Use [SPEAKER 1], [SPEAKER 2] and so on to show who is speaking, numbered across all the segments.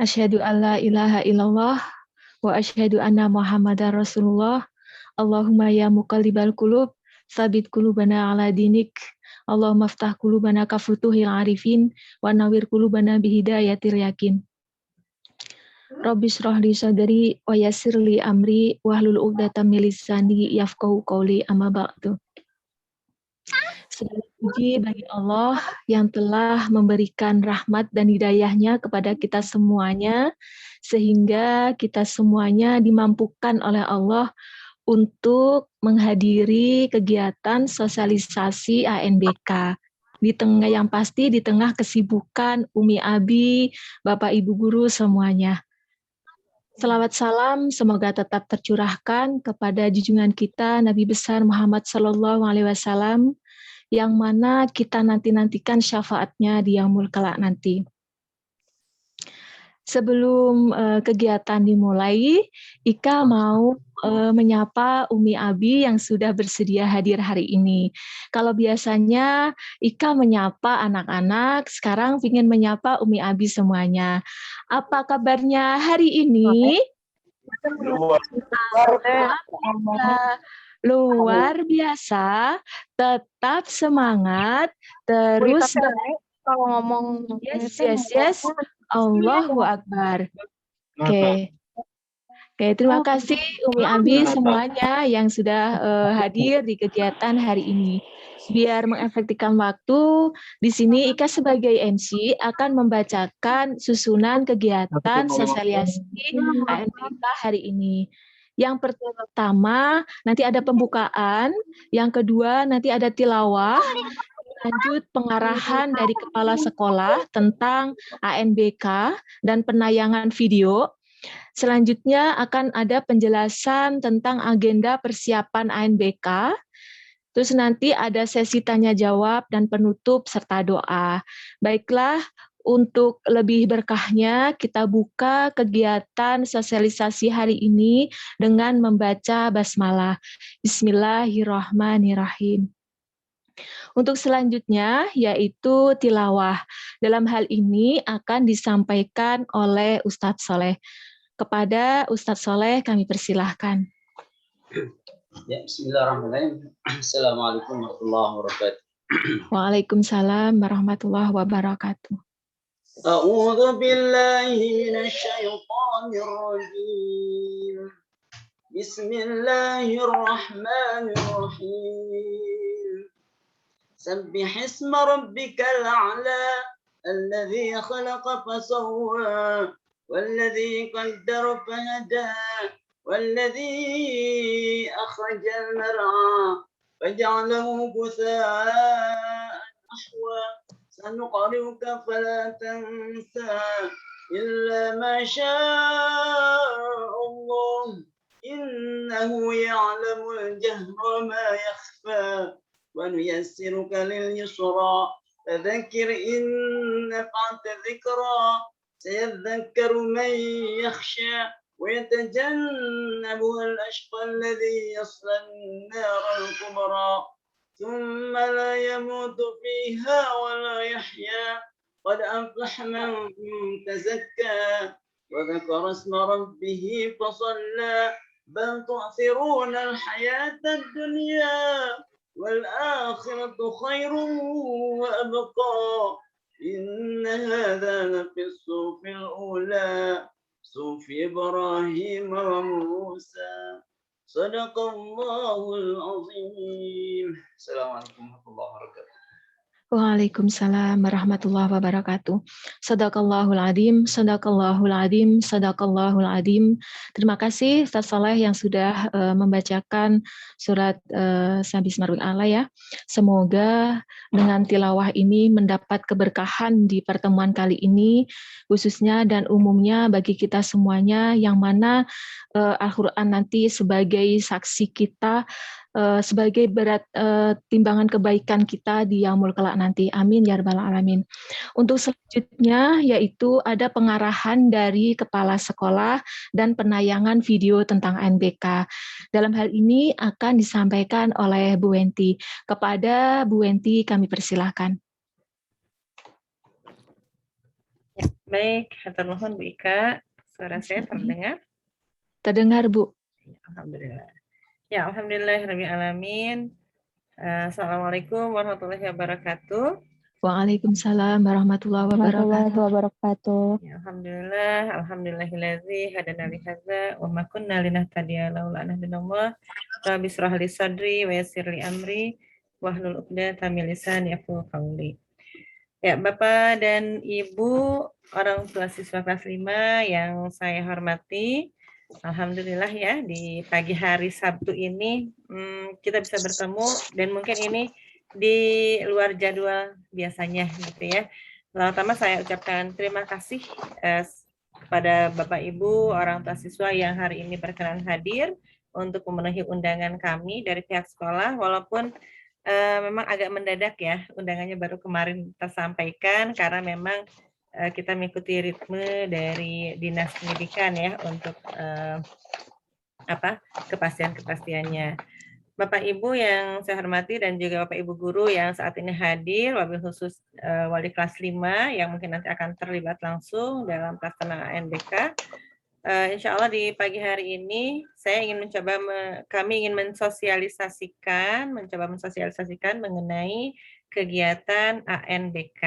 [SPEAKER 1] Asyhadu alla ilaha illallah wa asyhadu anna Muhammadar Rasulullah. Allahumma ya muqallibal qulub, sabit qulubana ala dinik. Allahumma aftah qulubana kafutuhil arifin wa nawwir qulubana bihidayatil yakin. Rabbi shrah li sadri wa yassir li amri wahlul 'uqdatam min lisani yafqahu qawli, amma ba'du. Segala puji bagi Allah yang telah memberikan rahmat dan hidayahnya kepada kita semuanya, sehingga kita semuanya dimampukan oleh Allah untuk menghadiri kegiatan sosialisasi ANBK. Di tengah kesibukan Umi Abi, Bapak Ibu Guru semuanya. Salawat salam semoga tetap tercurahkan kepada junjungan kita Nabi besar Muhammad SAW, yang mana kita nantikan syafaatnya di yaumul kelak nanti. Sebelum kegiatan dimulai, Ika mau menyapa Umi Abi yang sudah bersedia hadir hari ini. Kalau biasanya Ika menyapa anak-anak, sekarang ingin menyapa Umi Abi semuanya. Apa kabarnya hari ini? Luar biasa, tetap semangat, terus
[SPEAKER 2] kalau ngomong
[SPEAKER 1] yes, Allahu Akbar. Oke, terima kasih Umi Abi semuanya yang sudah hadir di kegiatan hari ini. Biar mengefektifkan waktu, di sini Ika sebagai MC akan membacakan susunan kegiatan sosialisasi ANBK hari ini. Yang pertama, nanti ada pembukaan. Yang kedua, nanti ada tilawah. Lanjut pengarahan dari kepala sekolah tentang ANBK dan penayangan video. Selanjutnya akan ada penjelasan tentang agenda persiapan ANBK. Terus nanti ada sesi tanya jawab dan penutup serta doa. Baiklah, untuk lebih berkahnya, kita buka kegiatan sosialisasi hari ini dengan membaca basmalah. Bismillahirrahmanirrahim. Untuk selanjutnya, yaitu tilawah. Dalam hal ini akan disampaikan oleh Ustadz Soleh. Kepada Ustadz Soleh, kami persilahkan.
[SPEAKER 3] Ya, bismillahirrahmanirrahim. Assalamualaikum warahmatullahi wabarakatuh.
[SPEAKER 1] Waalaikumsalam warahmatullahi wabarakatuh.
[SPEAKER 3] A'udzu billahi minasyaitonir rajim. Bismillahirrahmanirrahim. Sabbih isma rabbikal a'la alladzi khalaqa fasawwa walladzi qaddara fahada والذي أخرج المرعى فجعله غثاء نحوا سنقرئك فلا تنسى إلا ما شاء الله إنه يعلم الجهر وما يخفى ونيسرك لليسرى فذكر إن نفعت الذكرى سيذكر من يخشى ويتجنبها الأشقى الذي يصلى النار الكبرى ثم لا يموت فيها ولا يحيا قد أفلح من تزكى وذكر اسم ربه فصلى بل تؤثرون الحياة الدنيا والآخرة خير وأبقى إن هذا لفي الصحف الأولى صحف إبراهيم وموسى صدق الله العظيم. السلام عليكم ورحمة الله وبركاته.
[SPEAKER 1] Waalaikumsalam warahmatullahi wabarakatuh. Sadaqallahul adzim, sadaqallahul adzim, sadaqallahul adzim. Terima kasih Ustaz Saleh yang sudah membacakan surat Sabbih isma rabbikal a'la ya. Semoga dengan tilawah ini mendapat keberkahan di pertemuan kali ini, khususnya dan umumnya bagi kita semuanya, yang mana Al-Quran nanti sebagai saksi kita sebagai berat timbangan kebaikan kita di yaumul kelak nanti. Amin ya rabbal alamin. Untuk selanjutnya yaitu ada pengarahan dari kepala sekolah dan penayangan video tentang NBK. Dalam hal ini akan disampaikan oleh Bu Wenti. Kepada Bu Wenti kami persilahkan.
[SPEAKER 2] Ya, baik, hatur nuhun Bu Ika. Suara saya terdengar?
[SPEAKER 1] Terdengar, Bu.
[SPEAKER 2] Alhamdulillah. Ya, alhamdulillah alamin. Assalamualaikum warahmatullahi wabarakatuh.
[SPEAKER 1] Waalaikumsalam warahmatullahi wabarakatuh.
[SPEAKER 2] Ya, alhamdulillah, alhamdulillahillazi hadana li hadza wa ma kunna linahtadiya laula an hadana Rabbi israh li sadri wa yassir li amri wahlul 'uqdatam min lisani yafqahu qawli. Ya, Bapak dan Ibu orang tua siswa kelas 5 yang saya hormati, alhamdulillah ya di pagi hari Sabtu ini kita bisa bertemu dan mungkin ini di luar jadwal biasanya gitu ya. Pertama saya ucapkan terima kasih kepada Bapak Ibu orang tua siswa yang hari ini berkenan hadir untuk memenuhi undangan kami dari pihak sekolah, walaupun memang agak mendadak ya, undangannya baru kemarin tersampaikan karena memang kita mengikuti ritme dari Dinas Pendidikan ya untuk kepastian-kepastiannya. Bapak Ibu yang saya hormati dan juga Bapak Ibu guru yang saat ini hadir, wabil khusus wali kelas 5 yang mungkin nanti akan terlibat langsung dalam pelaksanaan ANBK. Insya Allah di pagi hari ini saya ingin kami ingin mencoba mensosialisasikan mengenai kegiatan ANBK,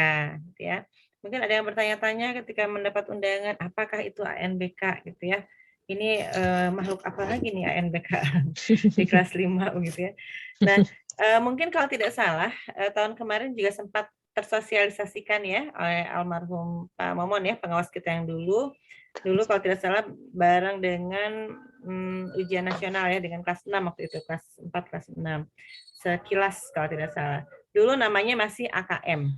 [SPEAKER 2] gitu ya. Mungkin ada yang bertanya-tanya ketika mendapat undangan, apakah itu ANBK, gitu ya. Ini makhluk apa lagi nih ANBK di kelas 5 begitu ya. Nah, mungkin kalau tidak salah tahun kemarin juga sempat tersosialisasikan ya oleh almarhum Pak Momon ya, pengawas kita yang dulu kalau tidak salah bareng dengan ujian nasional ya dengan kelas 6 waktu itu, kelas 4 kelas 6. Sekilas kalau tidak salah. Dulu namanya masih AKM.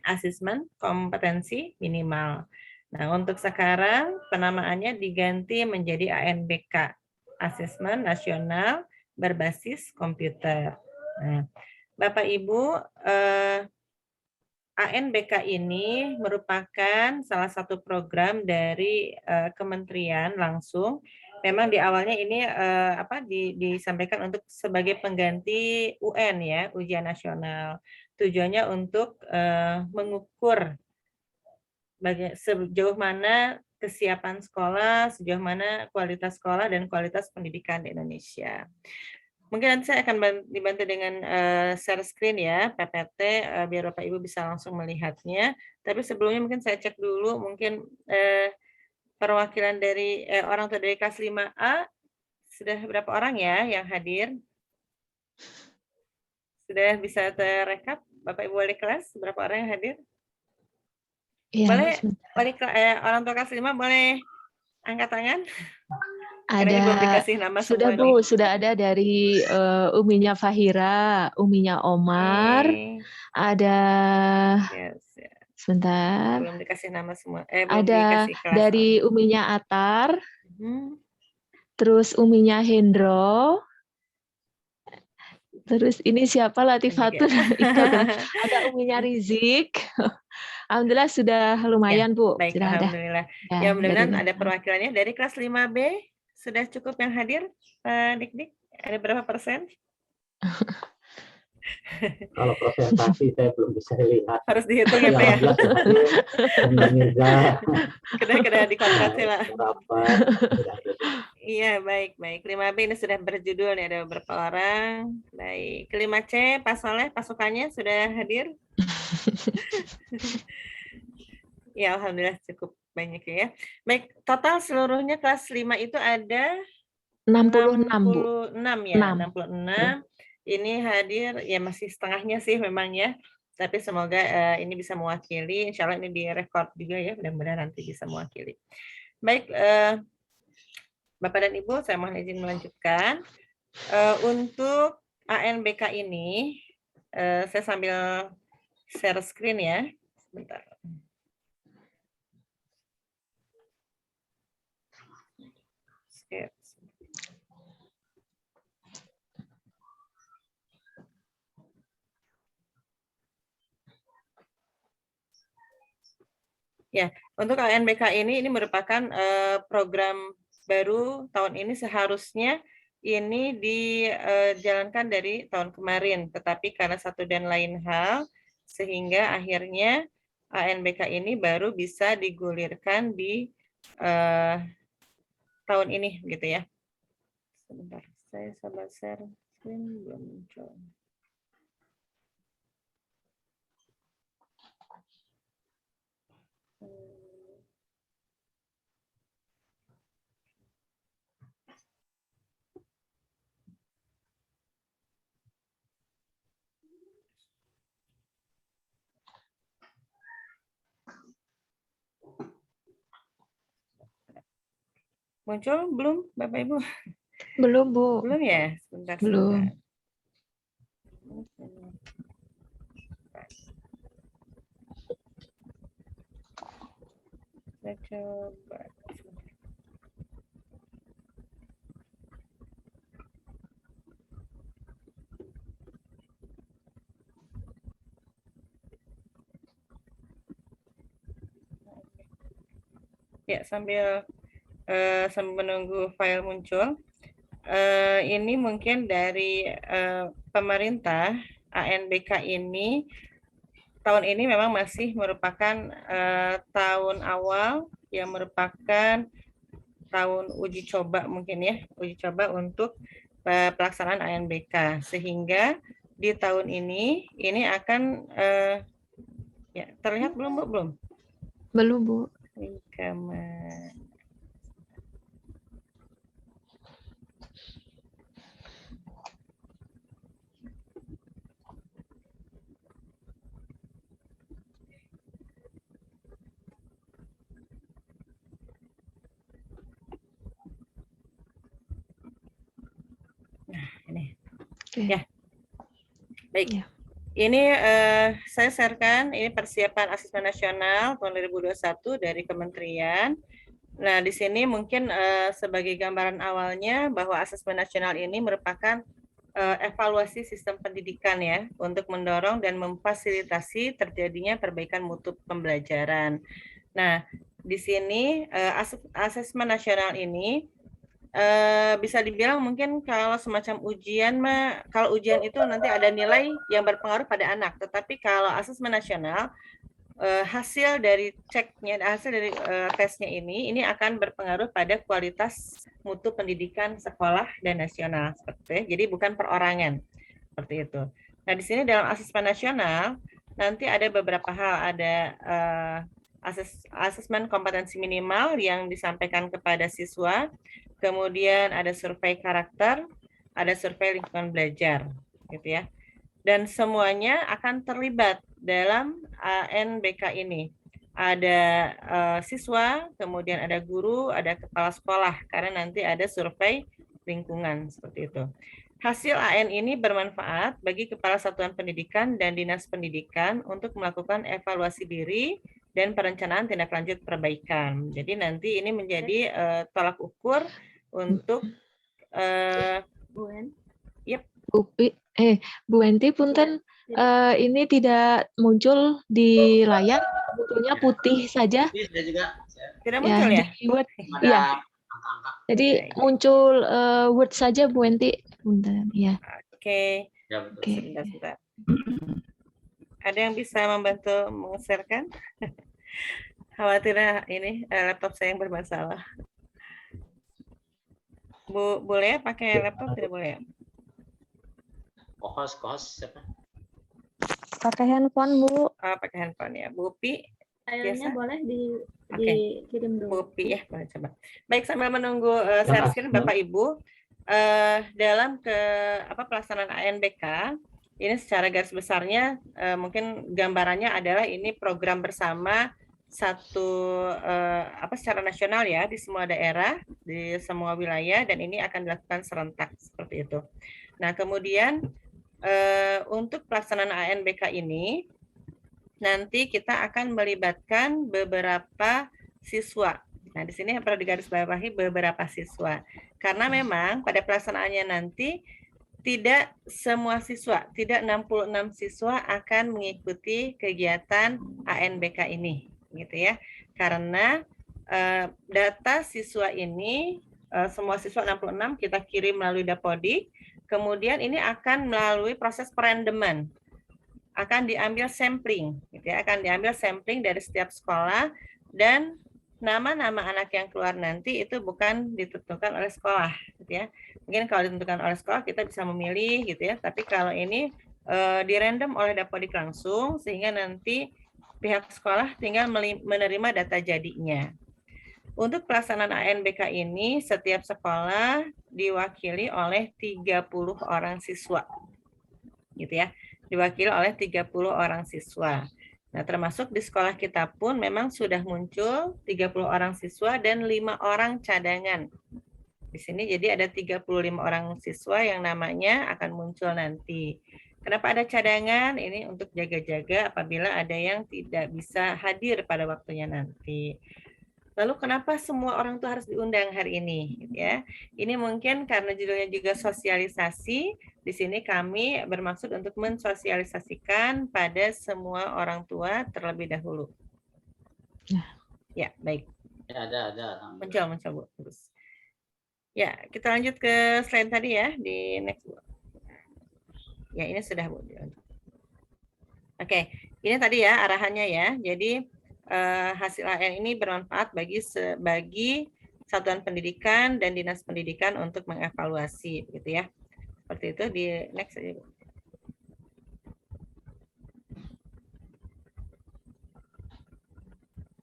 [SPEAKER 2] Asesmen kompetensi minimal. Nah, untuk sekarang penamaannya diganti menjadi ANBK, Asesmen Nasional Berbasis Komputer. Nah, Bapak Ibu, ANBK ini merupakan salah satu program dari kementerian langsung. Memang di awalnya ini disampaikan untuk sebagai pengganti UN ya, ujian nasional. Tujuannya untuk mengukur sejauh mana kesiapan sekolah, sejauh mana kualitas sekolah dan kualitas pendidikan di Indonesia. Mungkin nanti saya akan dibantu dengan share screen ya, PPT, biar Bapak Ibu bisa langsung melihatnya. Tapi sebelumnya mungkin saya cek dulu, mungkin perwakilan dari orang tua dari kelas 5A, sudah berapa orang ya yang hadir? Sudah bisa terekap, Bapak Ibu wali kelas, berapa orang yang hadir?
[SPEAKER 1] Ya,
[SPEAKER 2] boleh orang tua kelas 5 boleh angkat tangan?
[SPEAKER 1] Ada,
[SPEAKER 2] belum dikasih nama
[SPEAKER 1] sudah
[SPEAKER 2] semua
[SPEAKER 1] Bu,
[SPEAKER 2] nih.
[SPEAKER 1] sudah ada dari Uminya Fahira, Uminya Omar, ada, sebentar,
[SPEAKER 2] belum dikasih nama semua.
[SPEAKER 1] Belum ada dikasih kelas dari Uminya Atar, terus Uminya Hendro, terus ini siapa Latifatun, ada Uminya Rizik. Alhamdulillah sudah lumayan, Bu.
[SPEAKER 2] Baik,
[SPEAKER 1] sudah
[SPEAKER 2] alhamdulillah.
[SPEAKER 1] ada.
[SPEAKER 2] Ya, mudah-mudahan ada perwakilannya dari kelas 5B. Sudah cukup yang hadir, Pak Dik-Dik? Ada berapa persen?
[SPEAKER 4] Kalau presentasi saya belum bisa lihat.
[SPEAKER 2] Harus dihitung ya, Pak ya? Kena dikontrak sih, Pak. Iya, baik. 5B ini sudah berjudul nih, ada beberapa orang. Baik, 5C, Pak Soleh, pasukannya sudah hadir? Ya, alhamdulillah cukup banyak ya. Baik, total seluruhnya kelas 5 itu ada 66 ya, 66. Ini hadir ya masih setengahnya sih memang ya. Tapi semoga ini bisa mewakili, insya Allah ini direkod juga ya, mudah-mudahan nanti bisa mewakili. Baik, Bapak dan Ibu, saya mohon izin melanjutkan. Untuk ANBK ini, saya sambil share screen ya, sebentar. Untuk ANBK ini merupakan program baru tahun ini, seharusnya ini dijalankan dari tahun kemarin, tetapi karena satu dan lain hal, sehingga akhirnya ANBK ini baru bisa digulirkan di tahun ini, gitu ya. Sebentar, saya coba share screen, belum muncul. Muncul belum, Bapak Ibu?
[SPEAKER 1] Belum, Bu.
[SPEAKER 2] Belum ya? Sebentar.
[SPEAKER 1] Belum.
[SPEAKER 2] Saya coba. Ya, sambil menunggu file muncul. Ini mungkin dari pemerintah ANBK ini tahun ini memang masih merupakan tahun awal yang merupakan tahun uji coba, mungkin ya, uji coba untuk pelaksanaan ANBK, sehingga di tahun ini akan ya, terlihat belum, Bu? Belum.
[SPEAKER 1] Belum, Bu.
[SPEAKER 2] Ini.
[SPEAKER 1] Oke.
[SPEAKER 2] Ya. Baik.
[SPEAKER 1] Ya.
[SPEAKER 2] Ini saya sharekan, ini persiapan asesmen nasional tahun 2021 dari kementerian. Nah, di sini mungkin sebagai gambaran awalnya bahwa asesmen nasional ini merupakan evaluasi sistem pendidikan ya, untuk mendorong dan memfasilitasi terjadinya perbaikan mutu pembelajaran. Nah, di sini asesmen nasional ini bisa dibilang mungkin kalau semacam ujian kalau ujian itu nanti ada nilai yang berpengaruh pada anak, tetapi kalau asesmen nasional hasil dari ceknya, hasil dari tesnya ini akan berpengaruh pada kualitas mutu pendidikan sekolah dan nasional, seperti itu. Jadi bukan perorangan, seperti itu. Nah, di sini dalam asesmen nasional nanti ada beberapa hal, ada asesmen kompetensi minimal yang disampaikan kepada siswa, kemudian ada survei karakter, ada survei lingkungan belajar, gitu ya. Dan semuanya akan terlibat dalam ANBK ini. Ada siswa, kemudian ada guru, ada kepala sekolah, karena nanti ada survei lingkungan, seperti itu. Hasil AN ini bermanfaat bagi kepala satuan pendidikan dan dinas pendidikan untuk melakukan evaluasi diri dan perencanaan tindak lanjut perbaikan. Jadi nanti ini menjadi tolak ukur untuk
[SPEAKER 1] Bu Wenti, punten, ini tidak muncul di layar, munculnya putih saja.
[SPEAKER 3] Saya juga.
[SPEAKER 2] Tidak muncul ya?
[SPEAKER 1] Word, ya. Jadi muncul Word saja, Bu Wenti. Punten, ya.
[SPEAKER 2] Oke.
[SPEAKER 3] Ya, betul.
[SPEAKER 1] Oke.
[SPEAKER 2] Sebentar. Ada yang bisa membantu meng-share-kan? Khawatirnya ini laptop saya yang bermasalah. Bu, boleh ya pakai laptop? Tidak boleh ya?
[SPEAKER 4] Kohos siapa?
[SPEAKER 1] Pakai handphone, Bu.
[SPEAKER 2] Pakai handphone ya. Bu Pi,
[SPEAKER 5] Filenya boleh
[SPEAKER 2] Oke.
[SPEAKER 5] dikirim dulu.
[SPEAKER 2] Bu Pi ya, boleh coba. Baik, sambil menunggu share screen Bapak Ibu, dalam pelaksanaan ANBK ini secara garis besarnya mungkin gambarannya adalah ini program bersama secara nasional ya, di semua daerah, di semua wilayah, dan ini akan dilakukan serentak seperti itu. Nah, kemudian untuk pelaksanaan ANBK ini nanti kita akan melibatkan beberapa siswa. Nah, di sini yang perlu digarisbawahi beberapa siswa. Karena memang pada pelaksanaannya nanti tidak semua siswa, tidak 66 siswa akan mengikuti kegiatan ANBK ini, gitu ya. Karena data siswa ini semua siswa 66 kita kirim melalui Dapodik, kemudian ini akan melalui proses perandoman, akan diambil sampling, gitu ya, akan diambil sampling dari setiap sekolah dan nama-nama anak yang keluar nanti itu bukan ditentukan oleh sekolah, gitu ya. Mungkin kalau ditentukan oleh sekolah kita bisa memilih, gitu ya. Tapi kalau ini dirandom oleh Dapodik langsung, sehingga nanti pihak sekolah tinggal menerima data jadinya. Untuk pelaksanaan ANBK ini, setiap sekolah diwakili oleh 30 orang siswa. Gitu ya. Diwakili oleh 30 orang siswa. Nah, termasuk di sekolah kita pun memang sudah muncul 30 orang siswa dan 5 orang cadangan. Di sini jadi ada 35 orang siswa yang namanya akan muncul nanti. Kenapa ada cadangan? Ini untuk jaga-jaga apabila ada yang tidak bisa hadir pada waktunya nanti. Lalu kenapa semua orang tuh harus diundang hari ini, ya? Ini mungkin karena judulnya juga sosialisasi. Di sini kami bermaksud untuk mensosialisasikan pada semua orang tua terlebih dahulu. Ya, baik.
[SPEAKER 4] Ya, ada.
[SPEAKER 2] Muncul, Bu. Terus. Ya, kita lanjut ke slide tadi ya, di next, Bu. Ya, ini sudah, Bu. Oke, ini tadi ya arahannya ya. Jadi hasil AN ini bermanfaat bagi satuan pendidikan dan dinas pendidikan untuk mengevaluasi, gitu ya. Seperti itu di next aja, Bu.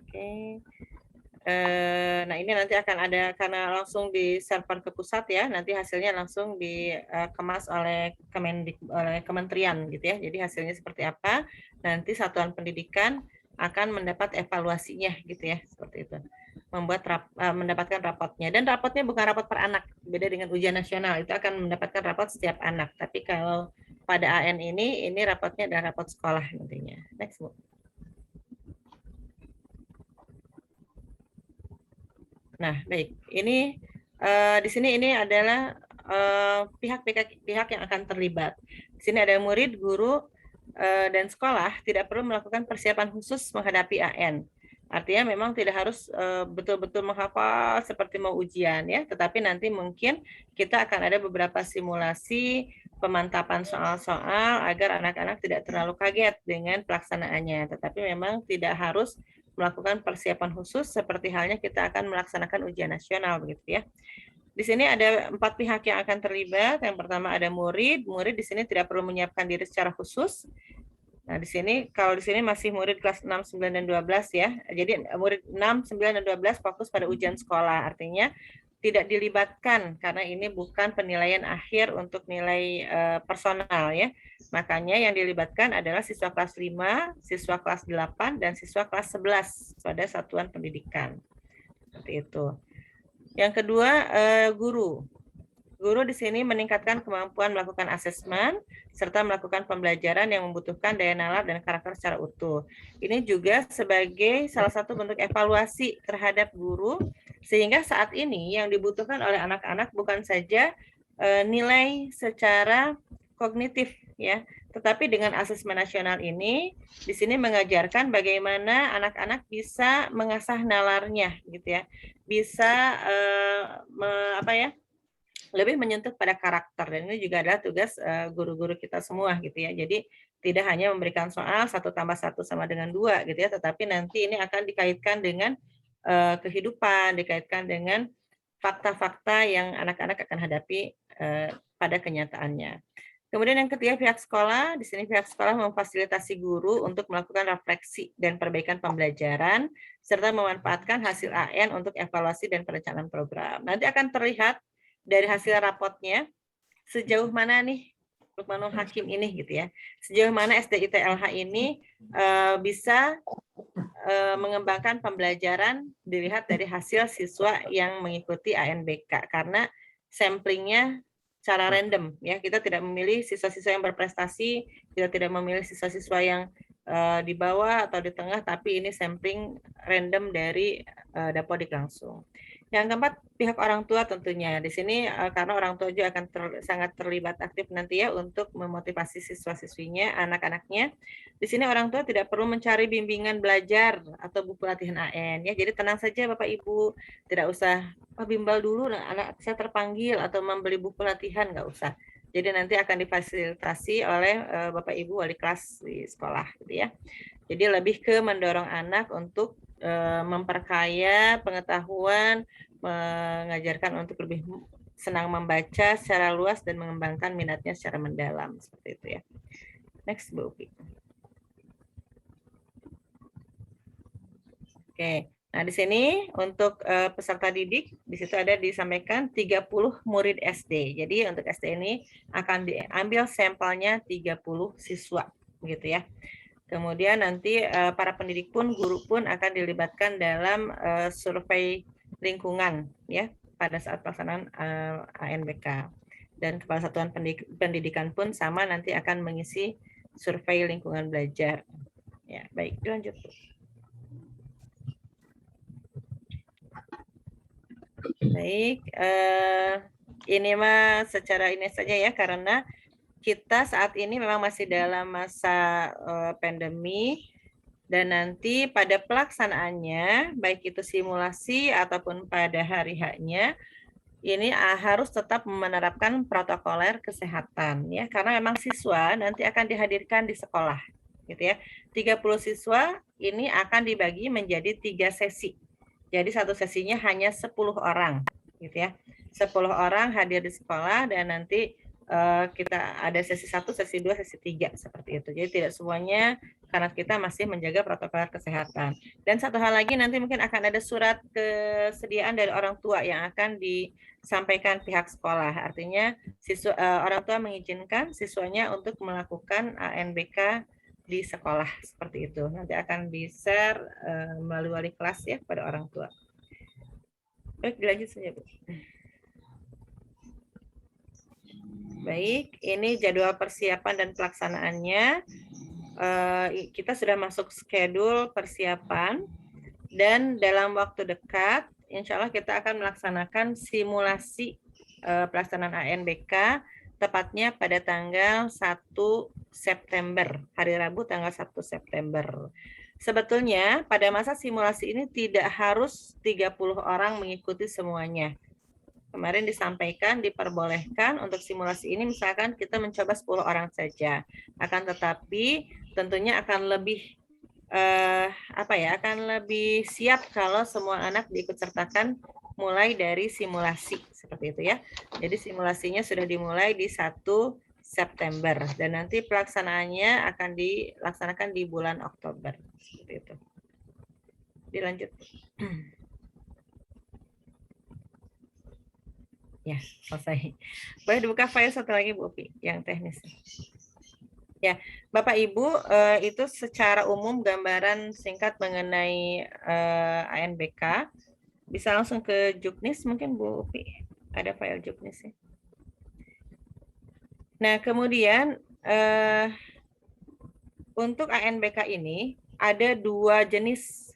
[SPEAKER 2] Oke. Nah ini nanti akan ada karena langsung di server ke pusat ya, nanti hasilnya langsung dikemas oleh kementerian gitu ya. Jadi hasilnya seperti apa? Nanti satuan pendidikan akan mendapat evaluasinya gitu ya, seperti itu. Mendapatkan rapotnya, dan rapotnya bukan rapot per anak, beda dengan ujian nasional, itu akan mendapatkan rapot setiap anak. Tapi kalau pada AN ini rapotnya adalah rapot sekolah nantinya. Next, Bu. Nah, baik. Ini di sini ini adalah pihak yang akan terlibat. Di sini ada murid, guru, dan sekolah tidak perlu melakukan persiapan khusus menghadapi AN. Artinya memang tidak harus betul-betul menghafal seperti mau ujian ya, tetapi nanti mungkin kita akan ada beberapa simulasi pemantapan soal-soal agar anak-anak tidak terlalu kaget dengan pelaksanaannya. Tetapi memang tidak harus melakukan persiapan khusus seperti halnya kita akan melaksanakan ujian nasional begitu ya. Di sini ada 4 pihak yang akan terlibat. Yang pertama ada murid. Murid di sini tidak perlu menyiapkan diri secara khusus. Nah, di sini kalau di sini masih murid kelas 6, 9 dan 12 ya. Jadi murid 6, 9 dan 12 fokus pada ujian sekolah. Artinya tidak dilibatkan karena ini bukan penilaian akhir untuk nilai personal ya. Makanya yang dilibatkan adalah siswa kelas 5, siswa kelas 8 dan siswa kelas 11 pada satuan pendidikan. Seperti itu. Yang kedua, guru. Guru di sini meningkatkan kemampuan melakukan asesmen serta melakukan pembelajaran yang membutuhkan daya nalar dan karakter secara utuh. Ini juga sebagai salah satu bentuk evaluasi terhadap guru, sehingga saat ini yang dibutuhkan oleh anak-anak bukan saja nilai secara kognitif ya, tetapi dengan asesmen nasional ini di sini mengajarkan bagaimana anak-anak bisa mengasah nalarnya gitu ya, bisa lebih menyentuh pada karakter, dan ini juga adalah tugas guru-guru kita semua gitu ya. Jadi tidak hanya memberikan soal 1 + 1 sama dengan 2 gitu ya, tetapi nanti ini akan dikaitkan dengan kehidupan, dikaitkan dengan fakta-fakta yang anak-anak akan hadapi pada kenyataannya. Kemudian yang ketiga, pihak sekolah. Di sini pihak sekolah memfasilitasi guru untuk melakukan refleksi dan perbaikan pembelajaran serta memanfaatkan hasil AN untuk evaluasi dan perencanaan program. Nanti akan terlihat dari hasil rapotnya sejauh mana nih Lukmanul Hakim ini gitu ya, sejauh mana SDITLH ini bisa mengembangkan pembelajaran dilihat dari hasil siswa yang mengikuti ANBK, karena samplingnya secara random ya, kita tidak memilih siswa-siswa yang berprestasi, kita tidak memilih siswa-siswa yang di bawah atau di tengah, tapi ini sampling random dari Dapodik langsung. Yang keempat, pihak orang tua tentunya. Di sini karena orang tua juga akan sangat terlibat aktif nanti ya untuk memotivasi siswa-siswinya, anak-anaknya. Di sini orang tua tidak perlu mencari bimbingan belajar atau buku latihan AN ya. Jadi tenang saja Bapak Ibu, tidak usah bimbel dulu anak saya terpanggil atau membeli buku latihan, nggak usah. Jadi nanti akan difasilitasi oleh Bapak Ibu wali kelas di sekolah gitu ya. Jadi lebih ke mendorong anak untuk memperkaya pengetahuan, mengajarkan untuk lebih senang membaca secara luas dan mengembangkan minatnya secara mendalam seperti itu ya. Next Bu Upi. Oke. Nah, di sini untuk peserta didik di situ ada disampaikan 30 murid SD. Jadi untuk SD ini akan diambil sampelnya 30 siswa gitu ya. Kemudian nanti para pendidik pun, guru pun akan dilibatkan dalam survei lingkungan ya pada saat pelaksanaan ANBK. Dan Kepala Satuan Pendidikan pun sama nanti akan mengisi survei lingkungan belajar. Ya, baik, dilanjut. Baik, ini mah secara ini saja ya karena kita saat ini memang masih dalam masa pandemi dan nanti pada pelaksanaannya baik itu simulasi ataupun pada hari H-nya ini harus tetap menerapkan protokoler kesehatan ya karena memang siswa nanti akan dihadirkan di sekolah gitu ya. 30 siswa ini akan dibagi menjadi 3 sesi. Jadi satu sesinya hanya 10 orang gitu ya. 10 orang hadir di sekolah dan nanti kita ada sesi 1, sesi 2, sesi 3 seperti itu. Jadi tidak semuanya karena kita masih menjaga protokol kesehatan. Dan satu hal lagi nanti mungkin akan ada surat kesediaan dari orang tua yang akan disampaikan pihak sekolah. Artinya orang tua mengizinkan siswanya untuk melakukan ANBK di sekolah seperti itu. Nanti akan di-share melalui wali kelas ya pada orang tua. Baik, dilanjut saja Bu. Baik, ini jadwal persiapan dan pelaksanaannya. Kita sudah masuk schedule persiapan dan dalam waktu dekat, insya Allah kita akan melaksanakan simulasi pelaksanaan ANBK tepatnya pada tanggal 1 September, hari Rabu tanggal 1 September. Sebetulnya pada masa simulasi ini tidak harus 30 orang mengikuti semuanya. Kemarin disampaikan diperbolehkan untuk simulasi ini misalkan kita mencoba 10 orang saja. Akan tetapi tentunya akan lebih akan lebih siap kalau semua anak diikutsertakan mulai dari simulasi seperti itu ya. Jadi simulasinya sudah dimulai di 1 September dan nanti pelaksanaannya akan dilaksanakan di bulan Oktober seperti itu. Dilanjut. Ya, selesai. Boleh dibuka file satu lagi Bu Upi, yang teknis. Ya, Bapak Ibu, itu secara umum gambaran singkat mengenai ANBK. Bisa langsung ke Juknis mungkin Bu Upi. Ada file Juknis ya. Nah, kemudian untuk ANBK ini ada dua jenis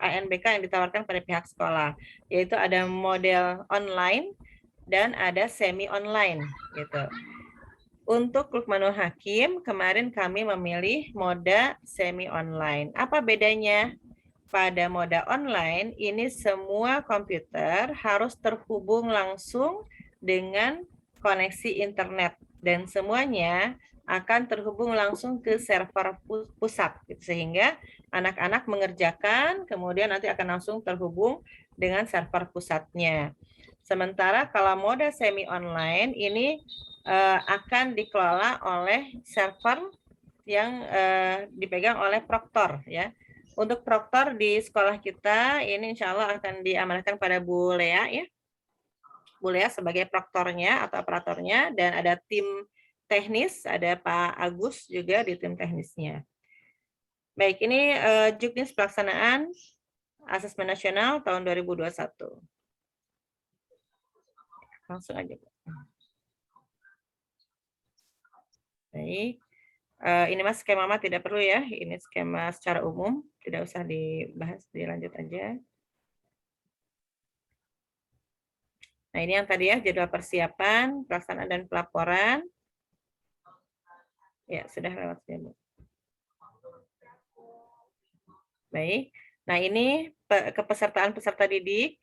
[SPEAKER 2] ANBK yang ditawarkan pada pihak sekolah, yaitu ada model online dan ada semi online gitu. Untuk Lukmanul Hakim kemarin kami memilih moda semi online. Apa bedanya? Pada moda online ini semua komputer harus terhubung langsung dengan koneksi internet dan semuanya akan terhubung langsung ke server pusat sehingga anak-anak mengerjakan kemudian nanti akan langsung terhubung dengan server pusatnya. Sementara kalau mode semi online ini akan dikelola oleh server yang dipegang oleh proktor ya. Untuk proktor di sekolah kita ini insya Allah akan diamanahkan pada Bu Lea ya. Bu Lea sebagai proktornya atau operatornya dan ada tim teknis, ada Pak Agus juga di tim teknisnya. Baik, ini Juknis pelaksanaan asesmen nasional tahun 2021. Langsung aja. Baik, ini mas skema tidak perlu ya, ini skema secara umum. tidak usah dibahas, dilanjut aja. Nah, ini yang tadi ya, jadwal persiapan, pelaksanaan dan pelaporan. Ya, sudah lewat ya, Bu. Baik. Nah, ini kepesertaan peserta didik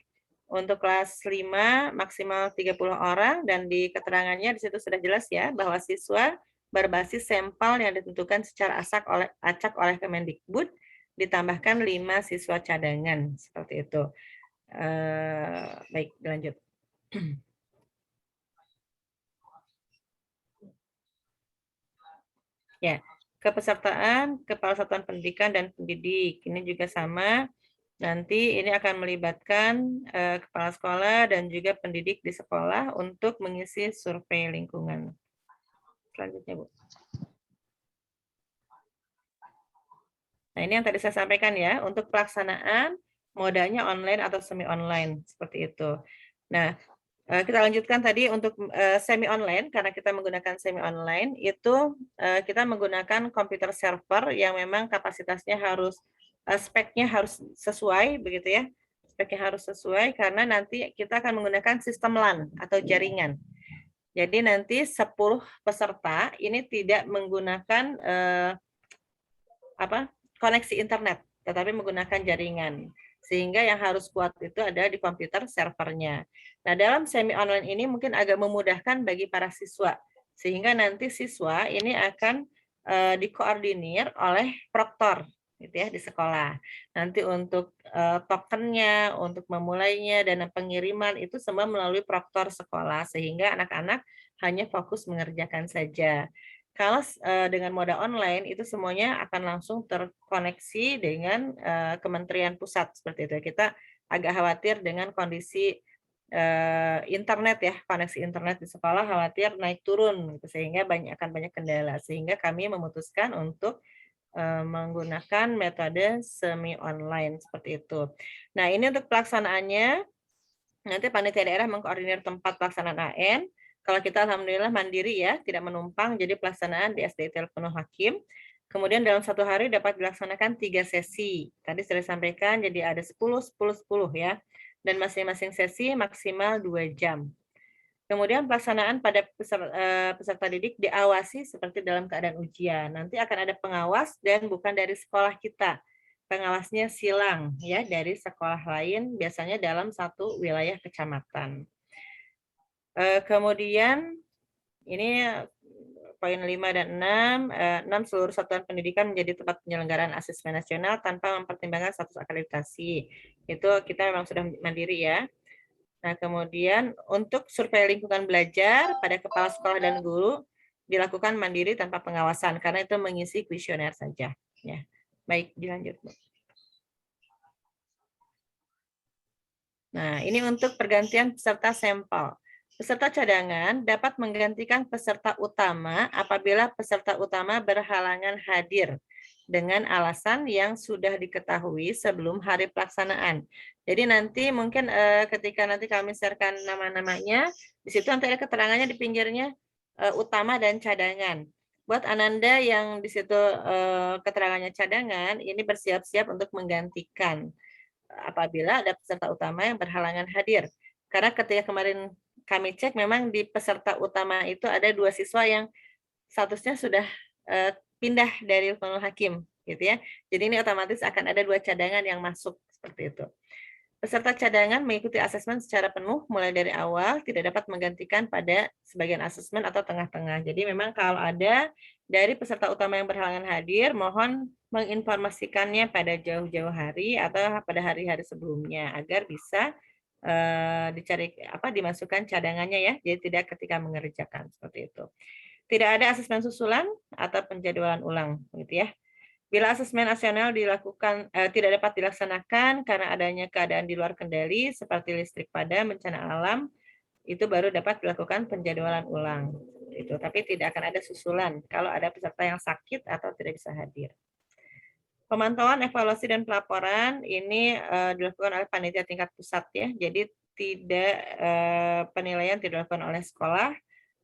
[SPEAKER 2] untuk kelas 5 maksimal 30 orang dan di keterangannya di situ sudah jelas ya bahwa siswa berbasis sampel yang ditentukan secara acak oleh Kemendikbud ditambahkan 5 siswa cadangan seperti itu. Baik, lanjut. Ya, kepesertaan Kepala Satuan Pendidikan dan Pendidik. Ini juga sama. Nanti ini akan melibatkan kepala sekolah dan juga pendidik di sekolah untuk mengisi survei lingkungan. Selanjutnya, Bu. Nah, ini yang tadi saya sampaikan ya, untuk pelaksanaan modalnya online atau semi online seperti itu. Nah, kita lanjutkan tadi untuk semi online, karena kita menggunakan semi online itu kita menggunakan komputer server yang memang kapasitasnya harus speknya harus sesuai begitu ya. Speknya harus sesuai karena nanti kita akan menggunakan sistem LAN atau jaringan. Jadi nanti 10 peserta ini tidak menggunakan koneksi internet, tetapi menggunakan jaringan. Sehingga yang harus kuat itu ada di komputer servernya. Nah, dalam semi online ini mungkin agak memudahkan bagi para siswa. Sehingga nanti siswa ini akan dikoordinir oleh proktor gitu ya di sekolah. Nanti untuk tokennya, untuk memulainya dan pengiriman itu semua melalui proktor sekolah sehingga anak-anak hanya fokus mengerjakan saja. Kalau dengan moda online itu semuanya akan langsung terkoneksi dengan Kementerian Pusat seperti itu. Kita agak khawatir dengan kondisi internet ya, koneksi internet di sekolah khawatir naik turun gitu, sehingga akan banyak kendala. Sehingga kami memutuskan untuk menggunakan metode semi online seperti itu. Nah, ini untuk pelaksanaannya nanti panitia daerah mengkoordinir tempat pelaksanaan AN. Kalau kita alhamdulillah mandiri ya, tidak menumpang, jadi pelaksanaan di SDIT Penuh Hakim. Kemudian dalam satu hari dapat dilaksanakan 3 sesi. Tadi sudah disampaikan, jadi ada 10, 10, 10 ya. Dan masing-masing sesi maksimal 2 jam. Kemudian pelaksanaan pada peserta didik diawasi seperti dalam keadaan ujian. Nanti akan ada pengawas dan bukan dari sekolah kita. Pengawasnya silang ya dari sekolah lain, biasanya dalam satu wilayah kecamatan. Kemudian ini poin 5 dan 6, seluruh satuan pendidikan menjadi tempat penyelenggaraan asesmen nasional tanpa mempertimbangkan status akreditasi. Itu kita memang sudah mandiri ya. Nah, kemudian untuk survei lingkungan belajar pada kepala sekolah dan guru dilakukan mandiri tanpa pengawasan karena itu mengisi kuesioner saja. Ya, baik dilanjut. Nah, ini untuk pergantian peserta sampel. Peserta cadangan dapat menggantikan peserta utama apabila peserta utama berhalangan hadir dengan alasan yang sudah diketahui sebelum hari pelaksanaan. Jadi nanti mungkin ketika nanti kami sharekan nama-namanya, di situ nanti ada keterangannya di pinggirnya utama dan cadangan. Buat Ananda yang di situ keterangannya cadangan, ini bersiap-siap untuk menggantikan apabila ada peserta utama yang berhalangan hadir. Karena ketika kemarin kami cek, memang di peserta utama itu ada 2 siswa yang statusnya sudah pindah dari Penuh Hakim, gitu ya. Jadi ini otomatis akan ada 2 cadangan yang masuk seperti itu. Peserta cadangan mengikuti asesmen secara penuh mulai dari awal, tidak dapat menggantikan pada sebagian asesmen atau tengah-tengah. Jadi memang kalau ada dari peserta utama yang berhalangan hadir, mohon menginformasikannya pada jauh-jauh hari atau pada hari-hari sebelumnya agar bisa dimasukkan cadangannya ya. Jadi tidak ketika mengerjakan seperti itu. Tidak ada asesmen susulan atau penjadwalan ulang, gitu ya. Bila asesmen nasional dilakukan tidak dapat dilaksanakan karena adanya keadaan di luar kendali seperti listrik padam, bencana alam, itu baru dapat dilakukan penjadwalan ulang. Itu, tapi tidak akan ada susulan kalau ada peserta yang sakit atau tidak bisa hadir. Pemantauan, evaluasi dan pelaporan ini dilakukan oleh panitia tingkat pusat ya. Jadi tidak penilaian tidak dilakukan oleh sekolah,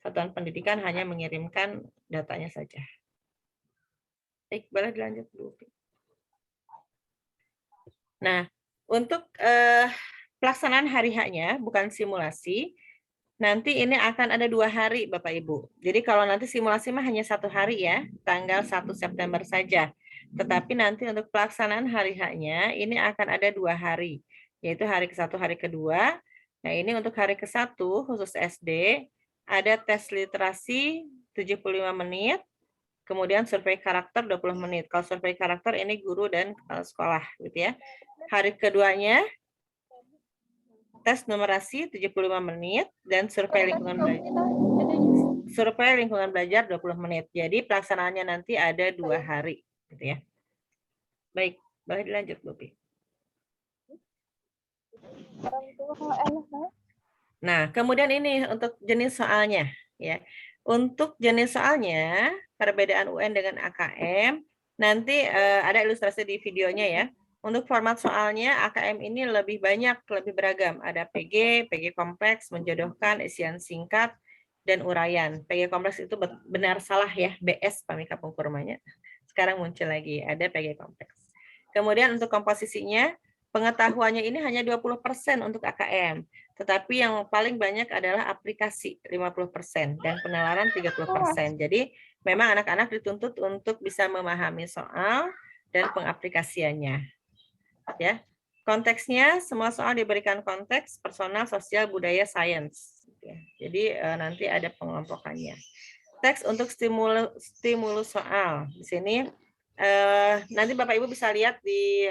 [SPEAKER 2] satuan pendidikan hanya mengirimkan datanya saja. Baik, boleh dilanjut Bu. Nah, untuk pelaksanaan hari H-nya, bukan simulasi, nanti ini akan ada 2 hari, Bapak Ibu. Jadi kalau nanti simulasi mah hanya 1 hari ya, tanggal 1 September saja. Tetapi nanti untuk pelaksanaan hari H-nya, ini akan ada 2 hari, yaitu hari ke-1, hari kedua. Nah, ini untuk hari ke-1, khusus SD, ada tes literasi 75 menit, kemudian survei karakter 20 menit. Kalau survei karakter ini guru dan kepala sekolah, gitu ya. Hari keduanya, tes numerasi 75 menit, dan survei lingkungan belajar 20 menit. Jadi pelaksanaannya nanti ada 2 hari. Gitu ya. Baik, boleh dilanjut, Bobi. Nah, kemudian ini untuk jenis soalnya. Ya. Untuk jenis soalnya, perbedaan UN dengan AKM, nanti ada ilustrasi di videonya ya. Untuk format soalnya, AKM ini lebih banyak, lebih beragam. Ada PG, PG kompleks, menjodohkan, isian singkat, dan uraian. PG kompleks itu benar salah ya, BS Pamika Pungkurmanya. Sekarang muncul lagi, ada PG kompleks. Kemudian untuk komposisinya, pengetahuannya ini hanya 20% untuk AKM. Tetapi yang paling banyak adalah aplikasi 50% dan penalaran 30%. Jadi memang anak-anak dituntut untuk bisa memahami soal dan pengaplikasiannya. Ya. Konteksnya semua soal diberikan konteks personal, sosial, budaya, sains. Ya. Jadi nanti ada pengelompokannya. Teks untuk stimulus soal. Di sini nanti Bapak Ibu bisa lihat di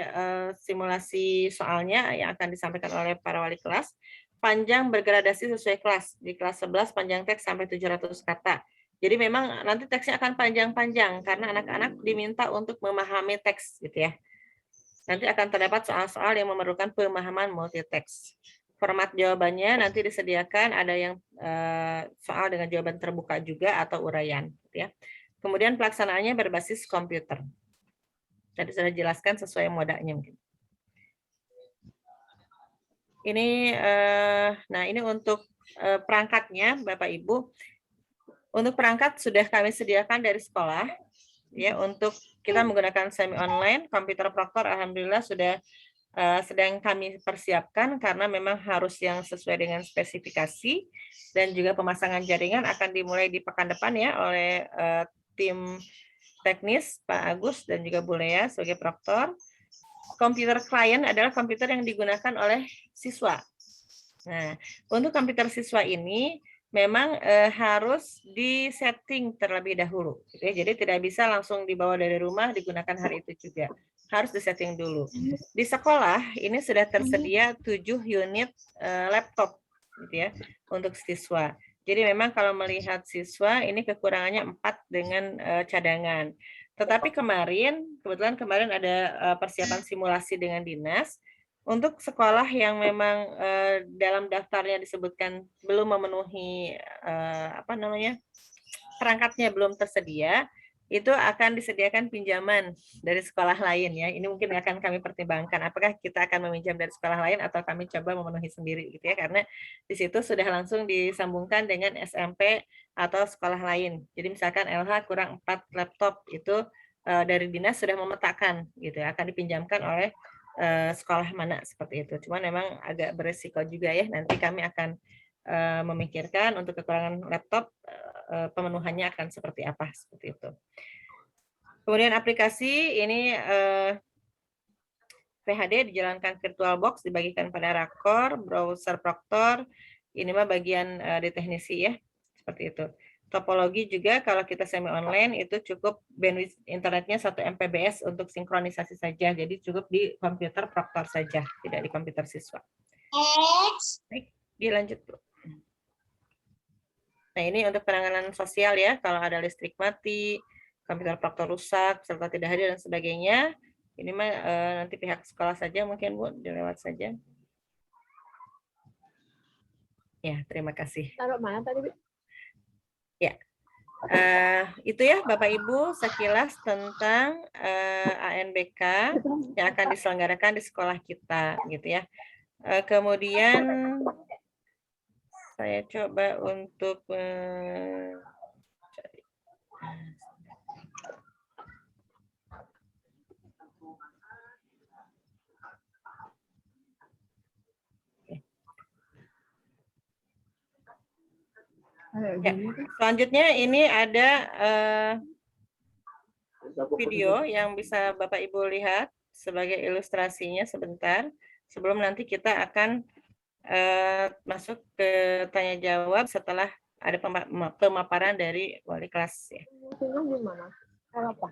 [SPEAKER 2] simulasi soalnya yang akan disampaikan oleh para wali kelas. Panjang bergradasi sesuai kelas. Di kelas 11 panjang teks sampai 700 kata. Jadi memang nanti teksnya akan panjang-panjang karena anak-anak diminta untuk memahami teks gitu ya. Nanti akan terdapat soal-soal yang memerlukan pemahaman multiteks. Format jawabannya nanti disediakan ada yang soal dengan jawaban terbuka juga atau uraian gitu ya. Kemudian pelaksanaannya berbasis komputer. Tadi sudah dijelaskan sesuai modanya mungkin. Ini nah ini untuk perangkatnya Bapak Ibu. Untuk perangkat sudah kami sediakan dari sekolah ya untuk kita menggunakan semi online, komputer proktor alhamdulillah sudah sedang kami persiapkan karena memang harus yang sesuai dengan spesifikasi dan juga pemasangan jaringan akan dimulai di pekan depan ya oleh tim teknis Pak Agus dan juga Bu Lea sebagai proktor. Komputer klien adalah komputer yang digunakan oleh siswa. Nah, untuk komputer siswa ini memang harus disetting terlebih dahulu. Gitu ya. Jadi tidak bisa langsung dibawa dari rumah digunakan hari itu juga. Harus disetting dulu. Di sekolah ini sudah tersedia 7 unit laptop gitu ya untuk siswa. Jadi memang kalau melihat siswa ini kekurangannya 4 dengan cadangan. Tetapi kebetulan kemarin ada persiapan simulasi dengan dinas. Untuk sekolah yang memang dalam daftarnya disebutkan belum memenuhi perangkatnya belum tersedia, itu akan disediakan pinjaman dari sekolah lain ya. Ini mungkin akan kami pertimbangkan apakah kita akan meminjam dari sekolah lain atau kami coba memenuhi sendiri gitu ya, karena di situ sudah langsung disambungkan dengan SMP atau sekolah lain. Jadi misalkan LH kurang 4 laptop itu dari dinas sudah memetakan gitu ya, akan dipinjamkan oleh sekolah mana seperti itu. Cuman memang agak beresiko juga ya. Nanti kami akan memikirkan untuk kekurangan laptop pemenuhannya akan seperti apa seperti itu. Kemudian aplikasi ini PHD dijalankan VirtualBox dibagikan pada Rakor, browser Proctor. Ini mah bagian di teknisi ya seperti itu. Topologi juga kalau kita semi online itu cukup bandwidth internetnya 1 Mbps untuk sinkronisasi saja. Jadi cukup di komputer proktor saja, tidak di komputer siswa. Baik, dilanjut Bu. Nah ini untuk penanganan sosial ya, kalau ada listrik mati, komputer proktor rusak, serta tidak hadir dan sebagainya. Ini mah nanti pihak sekolah saja mungkin Bu, dilewat saja. Ya, terima kasih.
[SPEAKER 1] Taruh mana tadi?
[SPEAKER 2] Ya, itu ya Bapak Ibu sekilas tentang ANBK yang akan diselenggarakan di sekolah kita gitu ya. Kemudian saya coba untuk Ya, selanjutnya ini ada video yang bisa Bapak Ibu lihat sebagai ilustrasinya sebentar sebelum nanti kita akan masuk ke tanya jawab setelah ada pemaparan dari wali kelas ya.
[SPEAKER 5] Gimana? Apa?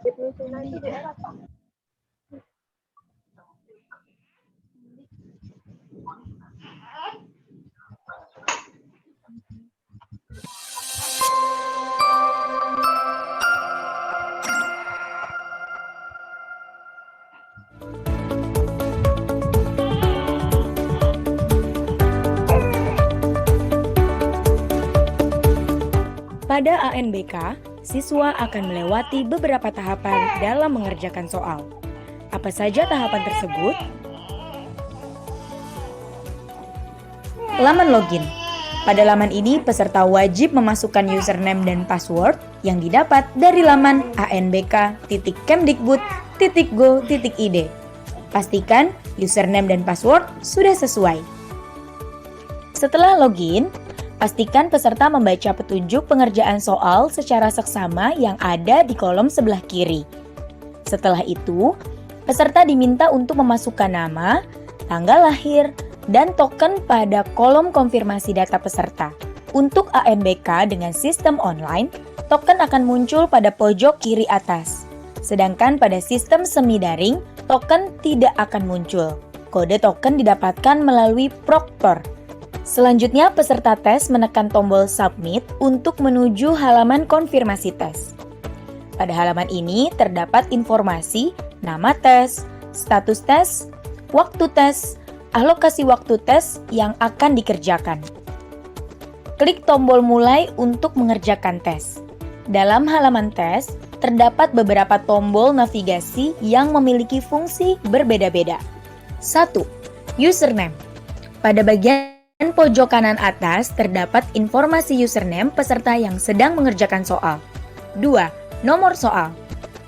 [SPEAKER 5] Itu di apa?
[SPEAKER 6] Pada ANBK, siswa akan melewati beberapa tahapan dalam mengerjakan soal. Apa saja tahapan tersebut? Laman login. Pada laman ini, peserta wajib memasukkan username dan password yang didapat dari laman anbk.kemdikbud.go.id. Pastikan username dan password sudah sesuai. Setelah login, pastikan peserta membaca petunjuk pengerjaan soal secara seksama yang ada di kolom sebelah kiri. Setelah itu, peserta diminta untuk memasukkan nama, tanggal lahir, dan token pada kolom konfirmasi data peserta. Untuk ANBK dengan sistem online, token akan muncul pada pojok kiri atas. Sedangkan pada sistem semi daring, token tidak akan muncul. Kode token didapatkan melalui Proctor. Selanjutnya, peserta tes menekan tombol Submit untuk menuju halaman konfirmasi tes. Pada halaman ini terdapat informasi nama tes, status tes, waktu tes, alokasi waktu tes yang akan dikerjakan. Klik tombol Mulai untuk mengerjakan tes. Dalam halaman tes, terdapat beberapa tombol navigasi yang memiliki fungsi berbeda-beda. 1. Username. Pada bagian pojok kanan atas terdapat informasi username peserta yang sedang mengerjakan soal. 2. Nomor soal.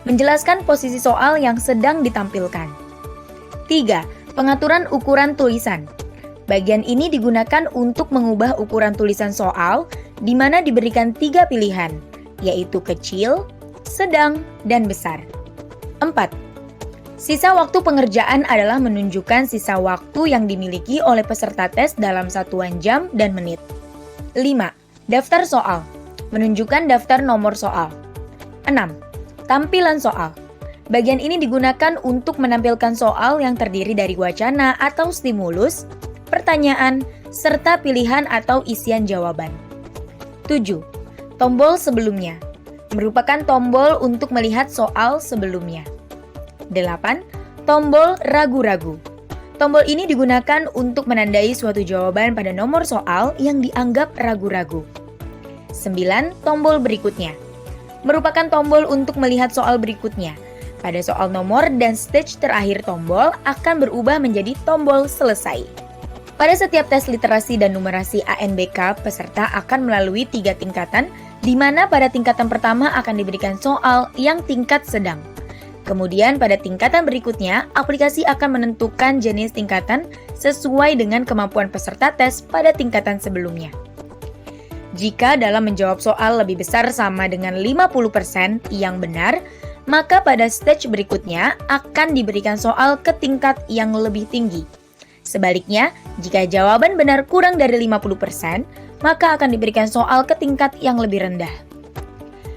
[SPEAKER 6] Menjelaskan posisi soal yang sedang ditampilkan. 3. Pengaturan ukuran tulisan. Bagian ini digunakan untuk mengubah ukuran tulisan soal, di mana diberikan 3 pilihan, yaitu kecil, sedang, dan besar. 4. Sisa waktu pengerjaan adalah menunjukkan sisa waktu yang dimiliki oleh peserta tes dalam satuan jam dan menit. 5. Daftar soal. Menunjukkan daftar nomor soal. 6. Tampilan soal. Bagian ini digunakan untuk menampilkan soal yang terdiri dari wacana atau stimulus, pertanyaan, serta pilihan atau isian jawaban. 7. Tombol sebelumnya. Merupakan tombol untuk melihat soal sebelumnya. 8. Tombol ragu-ragu. Tombol ini digunakan untuk menandai suatu jawaban pada nomor soal yang dianggap ragu-ragu. 9. Tombol berikutnya. Merupakan tombol untuk melihat soal berikutnya. Pada soal nomor dan stage terakhir tombol akan berubah menjadi tombol selesai. Pada setiap tes literasi dan numerasi ANBK, peserta akan melalui 3 tingkatan, di mana pada tingkatan pertama akan diberikan soal yang tingkat sedang. Kemudian pada tingkatan berikutnya, aplikasi akan menentukan jenis tingkatan sesuai dengan kemampuan peserta tes pada tingkatan sebelumnya. Jika dalam menjawab soal lebih besar sama dengan 50% yang benar, maka pada stage berikutnya akan diberikan soal ke tingkat yang lebih tinggi. Sebaliknya, jika jawaban benar kurang dari 50%, maka akan diberikan soal ke tingkat yang lebih rendah.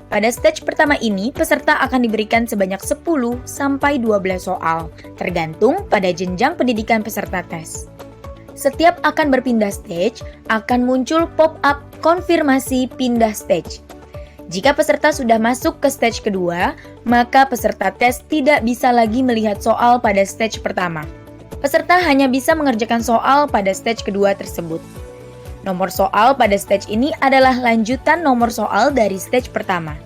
[SPEAKER 6] Pada stage pertama ini, peserta akan diberikan sebanyak 10 sampai 12 soal, tergantung pada jenjang pendidikan peserta tes. Setiap akan berpindah stage, akan muncul pop-up konfirmasi pindah stage. Jika peserta sudah masuk ke stage kedua, maka peserta tes tidak bisa lagi melihat soal pada stage pertama. Peserta hanya bisa mengerjakan soal pada stage kedua tersebut. Nomor soal pada stage ini adalah lanjutan nomor soal dari stage pertama.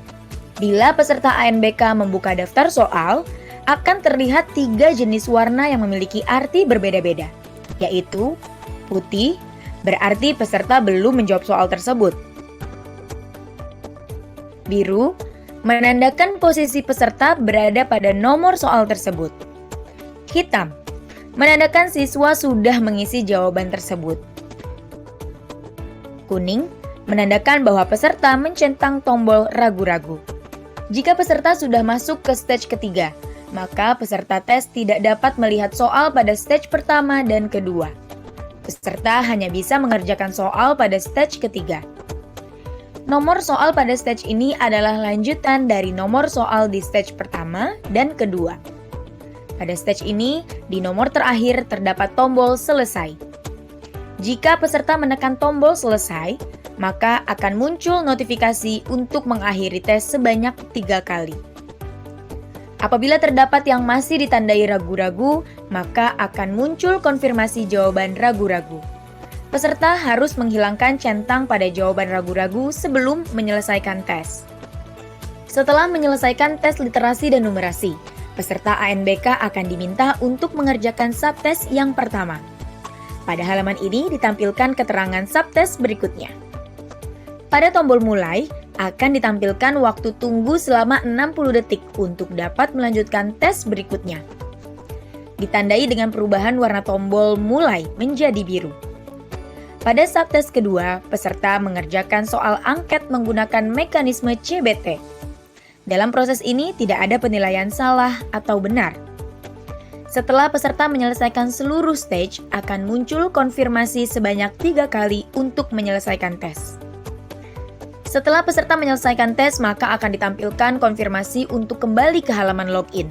[SPEAKER 6] Bila peserta ANBK membuka daftar soal, akan terlihat 3 jenis warna yang memiliki arti berbeda-beda, yaitu putih, berarti peserta belum menjawab soal tersebut. Biru, menandakan posisi peserta berada pada nomor soal tersebut. Hitam, menandakan siswa sudah mengisi jawaban tersebut. kuning menandakan bahwa peserta mencentang tombol ragu-ragu. Jika peserta sudah masuk ke stage ketiga, maka peserta tes tidak dapat melihat soal pada stage pertama dan kedua. Peserta hanya bisa mengerjakan soal pada stage ketiga. Nomor soal pada stage ini adalah lanjutan dari nomor soal di stage pertama dan kedua. Pada stage ini, di nomor terakhir terdapat tombol selesai. Jika peserta menekan tombol selesai, maka akan muncul notifikasi untuk mengakhiri tes sebanyak 3 kali. Apabila terdapat yang masih ditandai ragu-ragu, maka akan muncul konfirmasi jawaban ragu-ragu. Peserta harus menghilangkan centang pada jawaban ragu-ragu sebelum menyelesaikan tes. Setelah menyelesaikan tes literasi dan numerasi, peserta ANBK akan diminta untuk mengerjakan subtes yang pertama. Pada halaman ini ditampilkan keterangan subtes berikutnya. Pada tombol mulai, akan ditampilkan waktu tunggu selama 60 detik untuk dapat melanjutkan tes berikutnya. Ditandai dengan perubahan warna tombol mulai menjadi biru. Pada subtes kedua, peserta mengerjakan soal angket menggunakan mekanisme CBT. Dalam proses ini tidak ada penilaian salah atau benar. Setelah peserta menyelesaikan seluruh stage, akan muncul konfirmasi sebanyak 3 kali untuk menyelesaikan tes. Setelah peserta menyelesaikan tes, maka akan ditampilkan konfirmasi untuk kembali ke halaman login.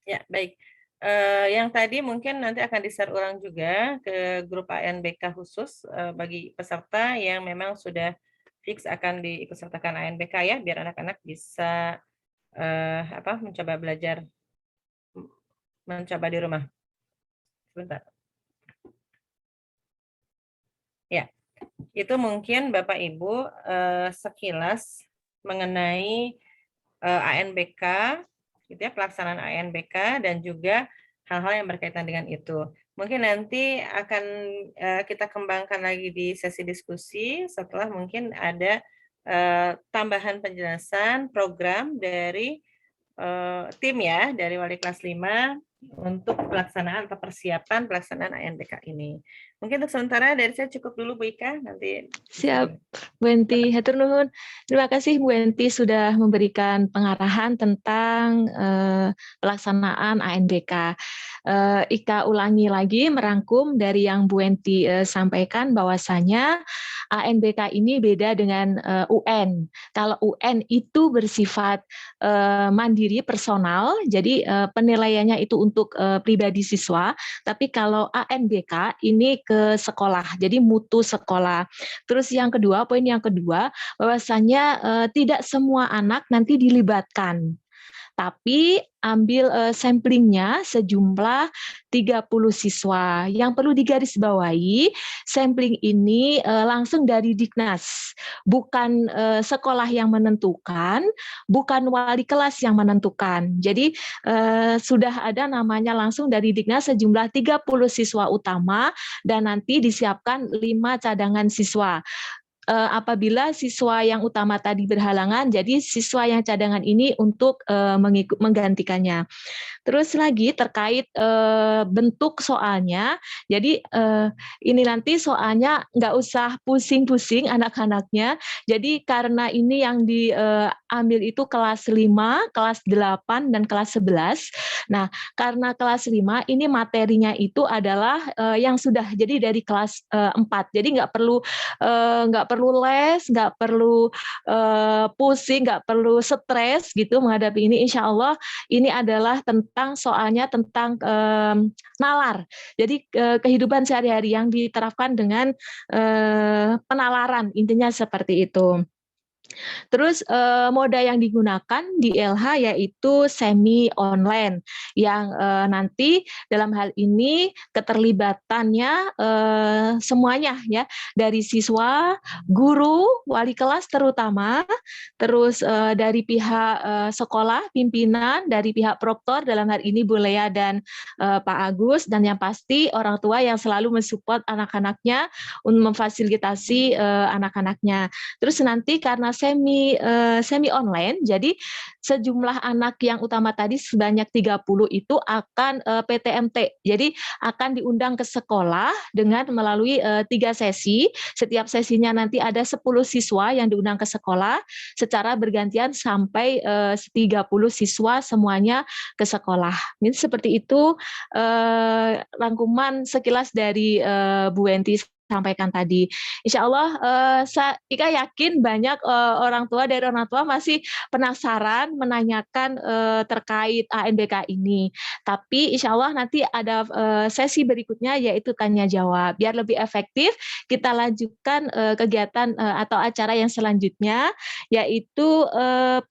[SPEAKER 2] Ya, baik. Yang tadi mungkin nanti akan di-share ulang juga ke grup ANBK khusus bagi peserta yang memang sudah fix akan diikutsertakan ANBK ya, biar anak-anak bisa mencoba belajar, mencoba di rumah. Sebentar. Ya, itu mungkin Bapak Ibu sekilas mengenai ANBK, gitu ya, pelaksanaan ANBK dan juga hal-hal yang berkaitan dengan itu. Mungkin nanti akan kita kembangkan lagi di sesi diskusi setelah mungkin ada tambahan penjelasan program dari tim ya, dari wali kelas 5 untuk pelaksanaan atau persiapan pelaksanaan ANBK ini. Mungkin untuk sementara dari saya cukup dulu Bu Ika, nanti
[SPEAKER 1] Siap, Bu Enti. Hatur nuhun. Terima kasih Bu Enti sudah memberikan pengarahan tentang pelaksanaan ANBK. Ika ulangi lagi merangkum dari yang Bu Enti sampaikan bahwasanya ANBK ini beda dengan UN. Kalau UN itu bersifat mandiri personal, jadi penilaiannya itu untuk pribadi siswa, tapi kalau ANBK ini ke sekolah, jadi mutu sekolah. Terus yang kedua, poin yang kedua, bahwasanya tidak semua anak nanti dilibatkan. Tapi ambil samplingnya sejumlah 30 siswa. Yang perlu digarisbawahi, sampling ini langsung dari Diknas, bukan sekolah yang menentukan, bukan wali kelas yang menentukan. Jadi sudah ada namanya langsung dari Diknas sejumlah 30 siswa utama dan nanti disiapkan 5 cadangan siswa. Apabila siswa yang utama tadi berhalangan, jadi siswa yang cadangan ini untuk menggantikannya. Terus lagi terkait bentuk soalnya, jadi ini nanti soalnya nggak usah pusing-pusing anak-anaknya. Jadi karena ini yang diambil itu kelas 5, kelas 8, dan kelas 11. Nah, karena kelas 5 ini materinya itu adalah yang sudah jadi dari kelas 4. Jadi nggak perlu les, nggak perlu pusing, nggak perlu stres gitu menghadapi ini. Insya Allah ini adalah soalnya tentang nalar. Jadi kehidupan sehari-hari yang diterapkan dengan penalaran, intinya seperti itu. Terus moda yang digunakan di LH yaitu semi online yang nanti dalam hal ini keterlibatannya semuanya ya, dari siswa, guru, wali kelas terutama, terus dari pihak sekolah, pimpinan, dari pihak proktor dalam hal ini Bu Lea dan Pak Agus, dan yang pasti orang tua yang selalu mensupport anak-anaknya untuk memfasilitasi anak-anaknya. Terus nanti karena semi online. Jadi sejumlah anak yang utama tadi sebanyak 30 itu akan PTMT. Jadi akan diundang ke sekolah dengan melalui 3 sesi. Setiap sesinya nanti ada 10 siswa yang diundang ke sekolah secara bergantian sampai 30 siswa semuanya ke sekolah. Ini seperti itu rangkuman sekilas dari Bu Wenti sampaikan tadi. Insya Allah, Ika yakin banyak orang tua masih penasaran menanyakan terkait ANBK ini. Tapi insya Allah nanti ada sesi berikutnya yaitu tanya jawab. Biar lebih efektif, kita lanjutkan kegiatan atau acara yang selanjutnya, yaitu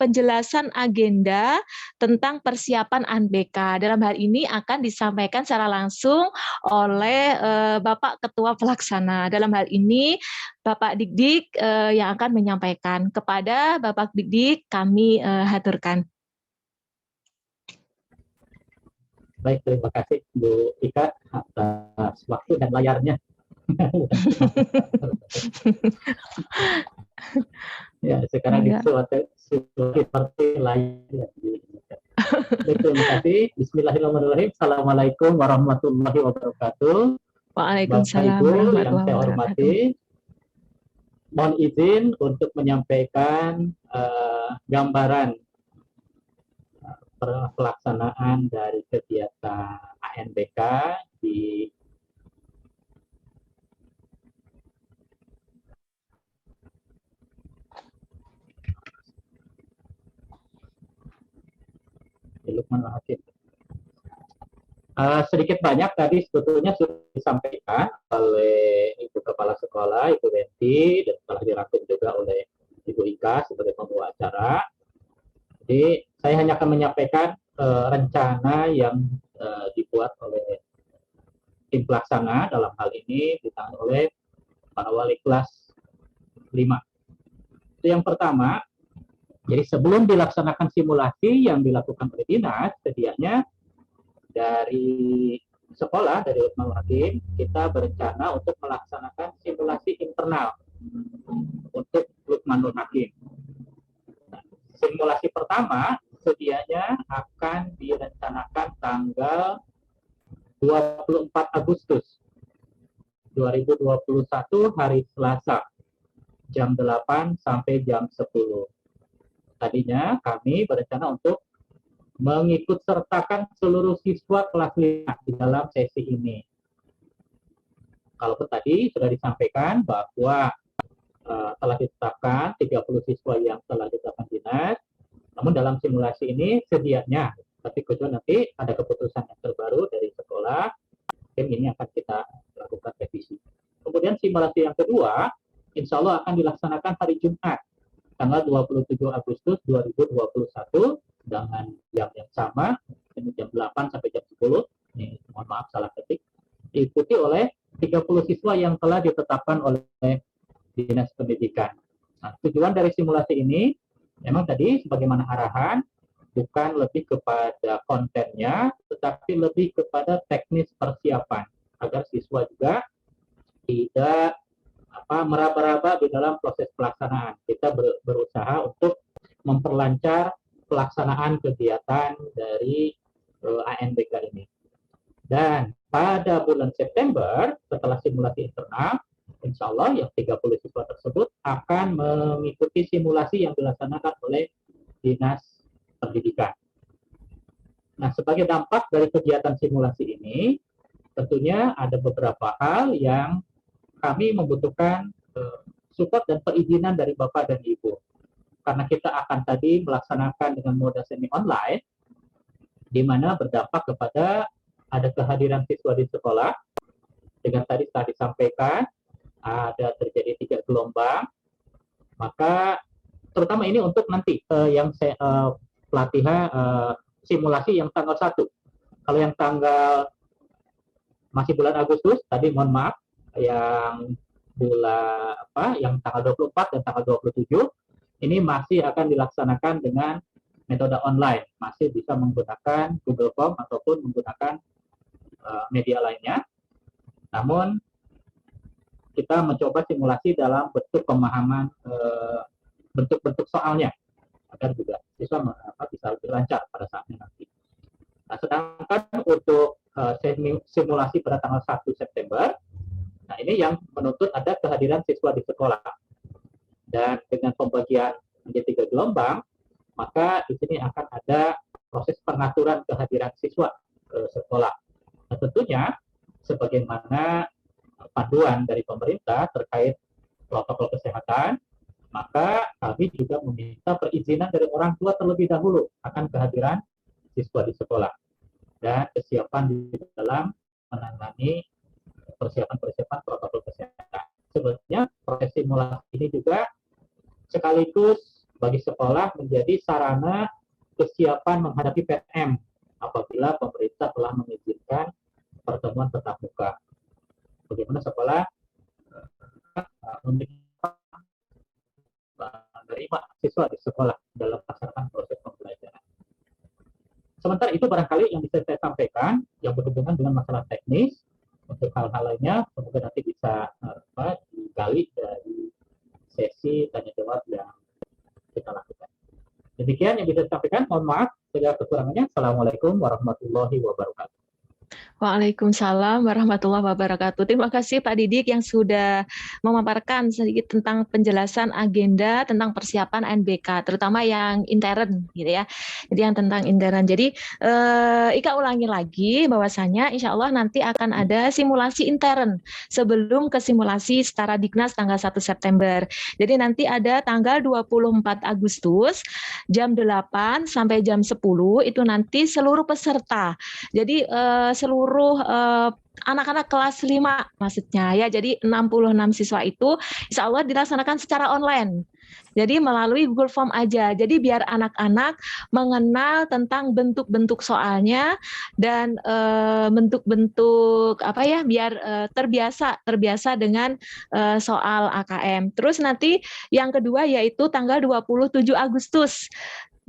[SPEAKER 1] penjelasan agenda tentang persiapan ANBK. Dalam hal ini akan disampaikan secara langsung oleh Bapak Ketua Pelaksana. Dalam hal ini Bapak Dikdik yang akan menyampaikan. Kepada Bapak Dikdik kami haturkan.
[SPEAKER 4] Baik, terima kasih Bu Ika atas waktu dan layarnya. Ya, sekarang itu seperti layar. Baik, terima kasih. Bismillahirrahmanirrahim. Assalamualaikum warahmatullahi wabarakatuh.
[SPEAKER 1] Waalaikumsalam
[SPEAKER 4] Bapak Ibu yang
[SPEAKER 1] warahmatullahi
[SPEAKER 4] saya hormati,
[SPEAKER 1] wabarakatuh.
[SPEAKER 4] mohon izin untuk menyampaikan gambaran pelaksanaan dari kegiatan ANBK di Lukman Hakim. Sedikit banyak tadi sebetulnya sudah disampaikan oleh Ibu Kepala Sekolah, Ibu Wenti, dan telah dirangkum juga oleh Ibu Ika sebagai pembawa acara. Jadi saya hanya akan menyampaikan rencana yang dibuat oleh tim pelaksana, dalam hal ini ditangani oleh para wali kelas 5. Itu yang pertama. Jadi sebelum dilaksanakan simulasi yang dilakukan oleh dinas, sedianya dari sekolah, dari Lukman Hakim, kita berencana untuk melaksanakan simulasi internal untuk Lukman Hakim. Nah, simulasi pertama sedianya akan direncanakan tanggal 24 Agustus 2021 hari Selasa jam 8 sampai jam 10. Tadinya kami berencana untuk mengikut sertakan seluruh siswa kelas 5 di dalam sesi ini. Kalau tadi sudah disampaikan bahwa telah ditetapkan 30 siswa yang telah ditetapkan dinas, namun dalam simulasi ini sedianya, tapi kecuali nanti ada keputusan yang terbaru dari sekolah, tim ini akan kita lakukan revisi. Kemudian simulasi yang kedua, insya Allah akan dilaksanakan hari Jumat, tanggal 27 Agustus 2021, dengan jam yang sama, jam 8 sampai jam 10, ini mohon maaf salah ketik, diikuti oleh 30 siswa yang telah ditetapkan oleh Dinas Pendidikan. Nah, tujuan dari simulasi ini, memang tadi sebagaimana arahan, bukan lebih kepada kontennya, tetapi lebih kepada teknis persiapan, agar siswa juga tidak meraba-raba di dalam proses pelaksanaan. Kita berusaha untuk memperlancar pelaksanaan kegiatan dari ANBK ini. Dan pada bulan September, setelah simulasi internal, insya Allah yang 30 siswa tersebut akan mengikuti simulasi yang dilaksanakan oleh Dinas Pendidikan. Nah, sebagai dampak dari kegiatan simulasi ini, tentunya ada beberapa hal yang kami membutuhkan support dan perizinan dari Bapak dan Ibu. Karena kita akan tadi melaksanakan dengan moda semi online, di mana berdampak kepada ada kehadiran siswa di sekolah, dengan tadi telah disampaikan, ada terjadi 3 gelombang, maka terutama ini untuk nanti yang saya pelatihan simulasi yang tanggal 1. Kalau yang tanggal masih bulan Agustus, tadi mohon maaf, yang yang tanggal 24 dan tanggal 27, ini masih akan dilaksanakan dengan metode online, masih bisa menggunakan Google Form ataupun menggunakan media lainnya. Namun kita mencoba simulasi dalam bentuk pemahaman bentuk-bentuk soalnya agar juga siswa bisa lebih lancar pada saatnya nanti. Nah, sedangkan untuk simulasi pada tanggal 1 September, nah ini yang menuntut ada kehadiran siswa di sekolah. Dan dengan pembagian menjadi 3 gelombang, maka di sini akan ada proses pengaturan kehadiran siswa ke sekolah. Nah, tentunya sebagaimana panduan dari pemerintah terkait protokol kesehatan, maka kami juga meminta perizinan dari orang tua terlebih dahulu akan kehadiran siswa di sekolah dan kesiapan di dalam menangani persiapan-persiapan protokol kesehatan. Sebenarnya proses simulasi ini juga sekaligus bagi sekolah menjadi sarana kesiapan menghadapi PTM apabila pemerintah telah mengizinkan pertemuan tatap muka. Bagaimana sekolah menerima siswa di sekolah dalam melaksanakan proses pembelajaran. Sementara itu barangkali yang bisa saya sampaikan yang berhubungan dengan masalah teknis. Untuk hal-hal lainnya semoga nanti bisa digali dari sesi tanya jawab yang kita lakukan. Demikian yang bisa saya sampaikan. Mohon maaf segala kekurangannya. Assalamualaikum warahmatullahi wabarakatuh.
[SPEAKER 1] Waalaikumsalam warahmatullahi wabarakatuh. Terima kasih Pak Didik yang sudah memaparkan sedikit tentang penjelasan agenda tentang persiapan NBK, terutama yang intern, gitu ya. Jadi yang tentang intern. Jadi Ika ulangi lagi bahwasanya insya Allah nanti akan ada simulasi intern sebelum ke simulasi setara Diknas tanggal 1 September. Jadi nanti ada tanggal 24 Agustus jam 8 sampai jam 10 itu nanti seluruh peserta. Jadi seluruh anak-anak kelas 5 maksudnya ya. Jadi 66 siswa itu insya Allah dilaksanakan secara online. Jadi melalui Google Form aja. Jadi biar anak-anak mengenal tentang bentuk-bentuk soalnya dan bentuk-bentuk apa ya, biar terbiasa dengan soal AKM. Terus nanti yang kedua yaitu tanggal 27 Agustus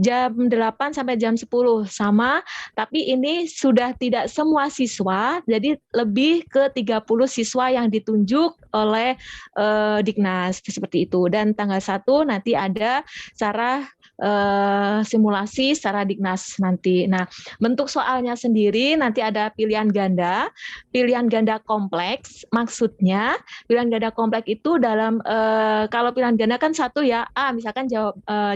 [SPEAKER 1] jam 8 sampai jam 10 sama, tapi ini sudah tidak semua siswa, jadi lebih ke 30 siswa yang ditunjuk oleh Diknas seperti itu. Dan tanggal 1 nanti ada cara simulasi secara Diknas nanti. Nah, bentuk soalnya sendiri nanti ada pilihan ganda kompleks. Maksudnya pilihan ganda kompleks itu dalam kalau pilihan ganda kan satu ya, A, misalkan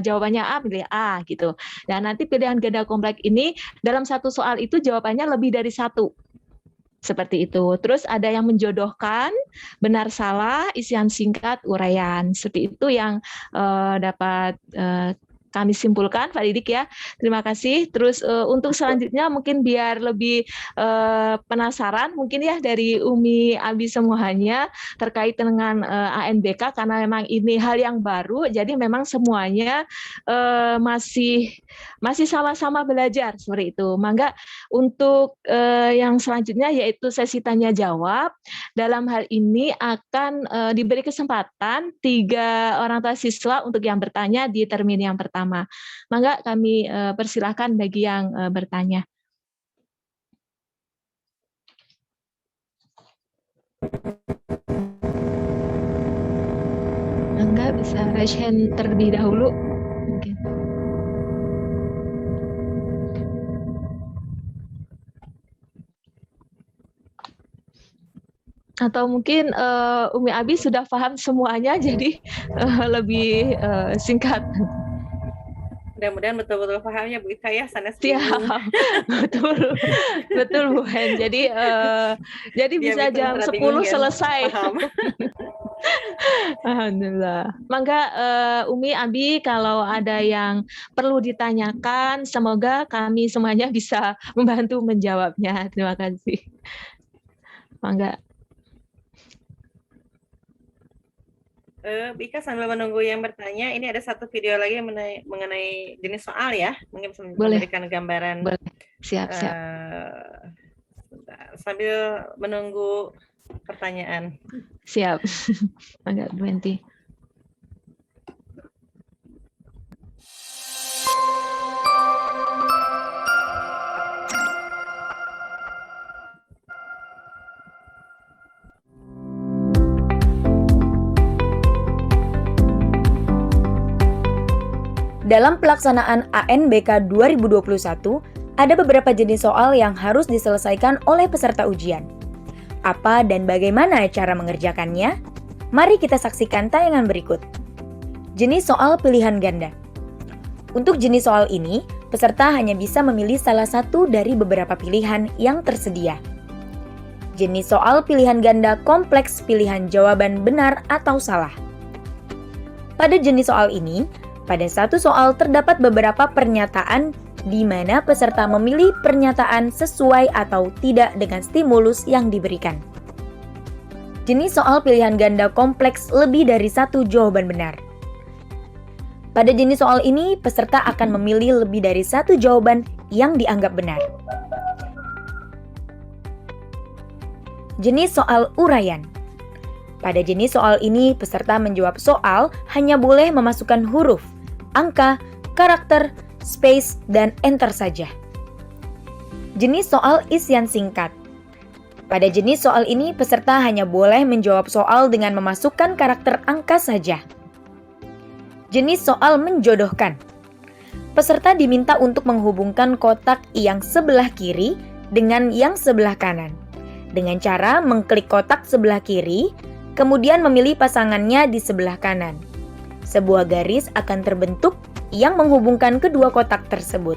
[SPEAKER 1] jawabannya A, pilih A gitu. Dan nanti pilihan ganda kompleks ini dalam satu soal itu jawabannya lebih dari satu. Seperti itu. Terus ada yang menjodohkan, benar salah, isian singkat, uraian. Seperti itu yang dapat kami simpulkan, Pak Didik ya. Terima kasih. Terus untuk selanjutnya mungkin biar lebih penasaran mungkin ya dari Umi Abi semuanya terkait dengan ANBK karena memang ini hal yang baru. Jadi memang semuanya masih sama-sama belajar seperti itu. Mangga untuk yang selanjutnya yaitu sesi tanya jawab. Dalam hal ini akan diberi kesempatan 3 orang tua siswa untuk yang bertanya di termin yang pertama. Mangga kami persilahkan bagi yang bertanya. Mangga bisa raise hand terlebih dahulu. Mungkin. Atau mungkin Umi Abi sudah paham semuanya, jadi lebih singkat.
[SPEAKER 2] Mudah-mudahan betul-betul pahamnya Bu Ika ya, sana
[SPEAKER 1] Siap, betul Bu Hen. Jadi bisa jam 10 selesai. Alhamdulillah. Mangga Umi Abi kalau ada yang perlu ditanyakan, semoga kami semuanya bisa membantu menjawabnya. Terima kasih. Mangga.
[SPEAKER 2] Bika sambil menunggu yang bertanya, ini ada satu video lagi mengenai jenis soal ya, mungkin bisa memberikan gambaran.
[SPEAKER 1] Boleh. Siap.
[SPEAKER 2] Sambil menunggu pertanyaan.
[SPEAKER 1] Siap. Enggak, Bu Enti.
[SPEAKER 6] Dalam pelaksanaan ANBK 2021, ada beberapa jenis soal yang harus diselesaikan oleh peserta ujian. Apa dan bagaimana cara mengerjakannya? Mari kita saksikan tayangan berikut. Jenis soal pilihan ganda. Untuk jenis soal ini, peserta hanya bisa memilih salah satu dari beberapa pilihan yang tersedia. Jenis soal pilihan ganda kompleks pilihan jawaban benar atau salah. Pada jenis soal ini, pada satu soal terdapat beberapa pernyataan di mana peserta memilih pernyataan sesuai atau tidak dengan stimulus yang diberikan. Jenis soal pilihan ganda kompleks lebih dari satu jawaban benar. Pada jenis soal ini, peserta akan memilih lebih dari satu jawaban yang dianggap benar. Jenis soal uraian. Pada jenis soal ini, peserta menjawab soal hanya boleh memasukkan huruf, angka, karakter, space, dan enter saja. Jenis soal isian singkat. Pada jenis soal ini, peserta hanya boleh menjawab soal dengan memasukkan karakter angka saja. Jenis soal menjodohkan. Peserta diminta untuk menghubungkan kotak yang sebelah kiri dengan yang sebelah kanan, dengan cara mengklik kotak sebelah kiri, kemudian memilih pasangannya di sebelah kanan. Sebuah garis akan terbentuk yang menghubungkan kedua kotak tersebut.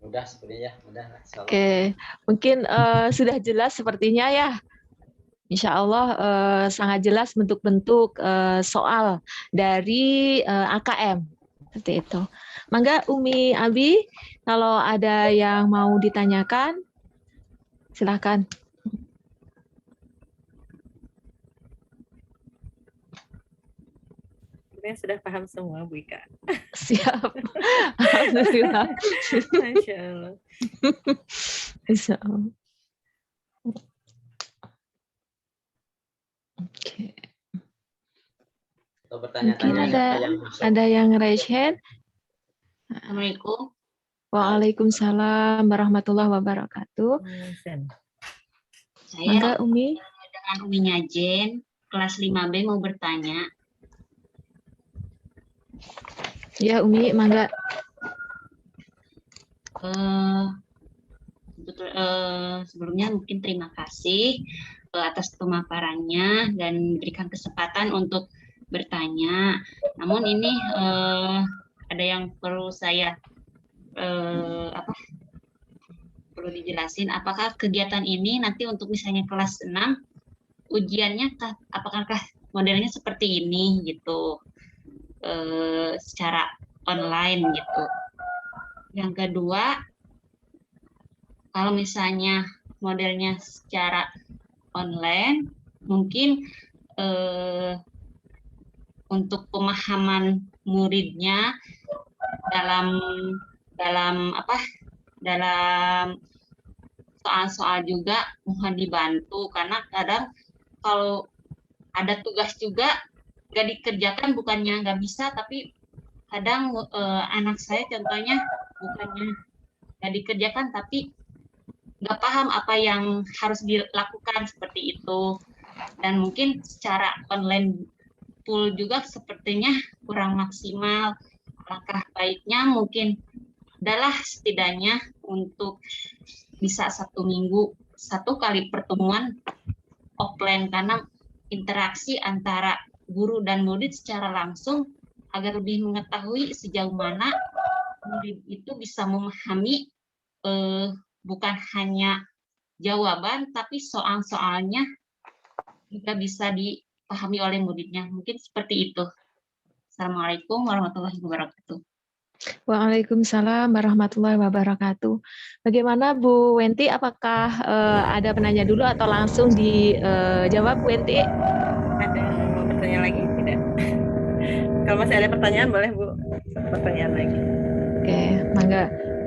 [SPEAKER 7] Mudah sepertinya, mudah.
[SPEAKER 1] Oke, mungkin sudah jelas sepertinya ya. Insya Allah sangat jelas bentuk-bentuk soal dari AKM. Seperti itu. Mangga Umi Abi, kalau ada yang mau ditanyakan, silakan.
[SPEAKER 2] Sebenarnya sudah paham semua, Bu Ika.
[SPEAKER 1] Siap. Alhamdulillah.
[SPEAKER 2] Masya Allah.
[SPEAKER 1] Insya Allah. Oke. Mungkin ada yang raise hand.
[SPEAKER 8] Assalamualaikum.
[SPEAKER 1] Waalaikumsalam warahmatullahi wabarakatuh.
[SPEAKER 8] Saya
[SPEAKER 1] Mangga Umi.
[SPEAKER 8] dengan Umi Nyajen, kelas 5B mau bertanya.
[SPEAKER 1] Ya Umi, mangga.
[SPEAKER 8] Sebelumnya mungkin terima kasih atas pemaparannya dan memberikan kesempatan untuk bertanya. Namun ini ada yang perlu saya perlu dijelasin. Apakah kegiatan ini nanti untuk misalnya kelas 6 ujiannya apakah modelnya seperti ini gitu, secara online gitu. Yang kedua, kalau misalnya modelnya secara online, mungkin untuk pemahaman muridnya dalam soal-soal juga mohon dibantu, karena kadang kalau ada tugas juga nggak dikerjakan, bukannya nggak bisa, tapi kadang anak saya contohnya bukannya nggak dikerjakan tapi nggak paham apa yang harus dilakukan seperti itu. Dan mungkin secara online tool juga sepertinya kurang maksimal. Langkah baiknya mungkin adalah setidaknya untuk bisa 1 minggu 1 kali pertemuan offline, karena interaksi antara guru dan murid secara langsung agar lebih mengetahui sejauh mana murid itu bisa memahami bukan hanya jawaban, tapi soal-soalnya juga bisa dipahami oleh muridnya. Mungkin seperti itu. Assalamualaikum warahmatullahi wabarakatuh.
[SPEAKER 1] Waalaikumsalam warahmatullahi wabarakatuh. Bagaimana Bu Wenti? Apakah ada penanya dulu atau langsung dijawab Bu Wenti?
[SPEAKER 2] Ada mau bertanya lagi? Tidak. Kalau masih ada pertanyaan boleh Bu. Pertanyaan lagi.
[SPEAKER 1] Oke,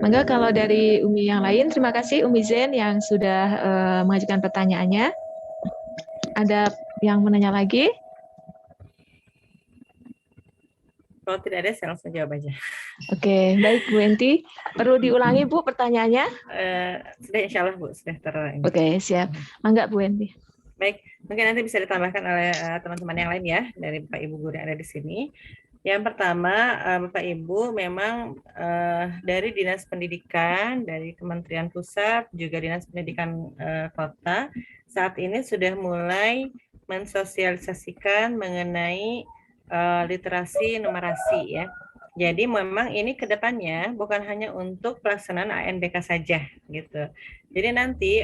[SPEAKER 1] mangga kalau dari Umi yang lain, terima kasih Umi Zen yang sudah mengajukan pertanyaannya. Ada yang menanya lagi?
[SPEAKER 2] Kalau tidak ada, saya langsung jawab aja.
[SPEAKER 1] Oke, baik Bu Enti. Perlu diulangi Bu pertanyaannya?
[SPEAKER 2] Sudah insya Allah Bu, sudah
[SPEAKER 1] Oke, siap. Mangga Bu Enti.
[SPEAKER 2] Baik, mungkin nanti bisa ditambahkan oleh teman-teman yang lain ya, dari Bapak Ibu guru yang ada di sini. Yang pertama, Bapak Ibu memang dari Dinas Pendidikan, dari Kementerian Pusat, juga Dinas Pendidikan Kota, saat ini sudah mulai mensosialisasikan mengenai literasi numerasi ya. Jadi memang ini kedepannya bukan hanya untuk pelaksanaan ANBK saja gitu. Jadi nanti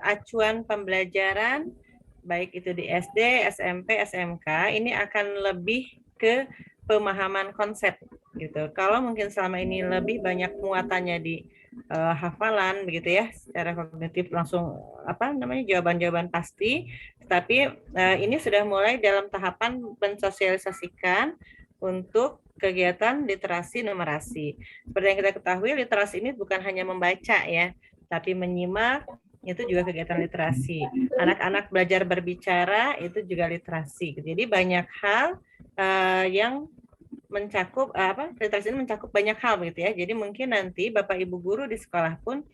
[SPEAKER 2] acuan pembelajaran baik itu di SD, SMP, SMK ini akan lebih ke pemahaman konsep gitu. Kalau mungkin selama ini lebih banyak muatannya di hafalan begitu ya, secara kognitif langsung jawaban-jawaban pasti, tetapi ini sudah mulai dalam tahapan mensosialisasikan untuk kegiatan literasi numerasi. Seperti yang kita ketahui, literasi ini bukan hanya membaca ya, tapi menyimak itu juga kegiatan literasi. Anak-anak belajar berbicara itu juga literasi. Jadi banyak hal yang mencakup literasi ini mencakup banyak hal gitu ya. Jadi mungkin nanti Bapak Ibu guru di sekolah pun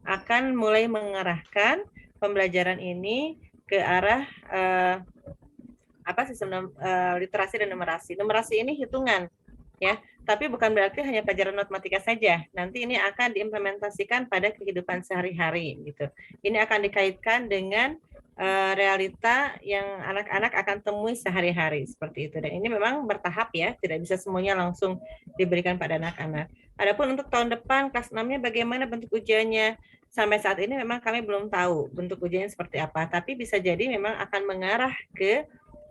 [SPEAKER 2] akan mulai mengarahkan pembelajaran ini ke arah sistem literasi dan numerasi. Numerasi ini hitungan ya, tapi bukan berarti hanya pelajaran matematika saja. Nanti ini akan diimplementasikan pada kehidupan sehari-hari gitu. Ini akan dikaitkan dengan realita yang anak-anak akan temui sehari-hari seperti itu. Dan ini memang bertahap ya, tidak bisa semuanya langsung diberikan pada anak-anak. Adapun untuk tahun depan kelas 6-nya bagaimana bentuk ujiannya? Sampai saat ini memang kami belum tahu bentuk ujiannya seperti apa, tapi bisa jadi memang akan mengarah ke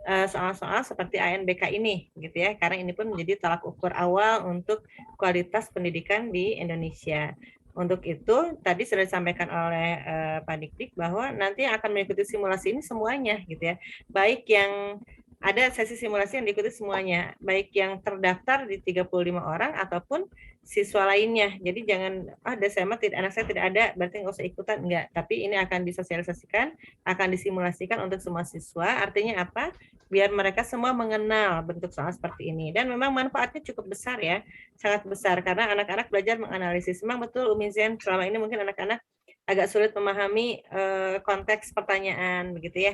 [SPEAKER 2] soal-soal seperti ANBK ini gitu ya, karena ini pun menjadi tolak ukur awal untuk kualitas pendidikan di Indonesia. Untuk itu tadi sudah disampaikan oleh Pak Dik-Dik bahwa nanti akan mengikuti simulasi ini semuanya gitu ya, baik yang ada sesi simulasi yang diikuti semuanya, baik yang terdaftar di 35 orang ataupun siswa lainnya. Jadi jangan anak saya tidak ada, berarti nggak usah ikutan, enggak. Tapi ini akan disosialisasikan, akan disimulasikan untuk semua siswa. Artinya apa? Biar mereka semua mengenal bentuk soal seperti ini. Dan memang manfaatnya cukup besar ya, sangat besar karena anak-anak belajar menganalisis. Memang betul Umi Zen, selama ini mungkin anak-anak agak sulit memahami konteks pertanyaan begitu ya,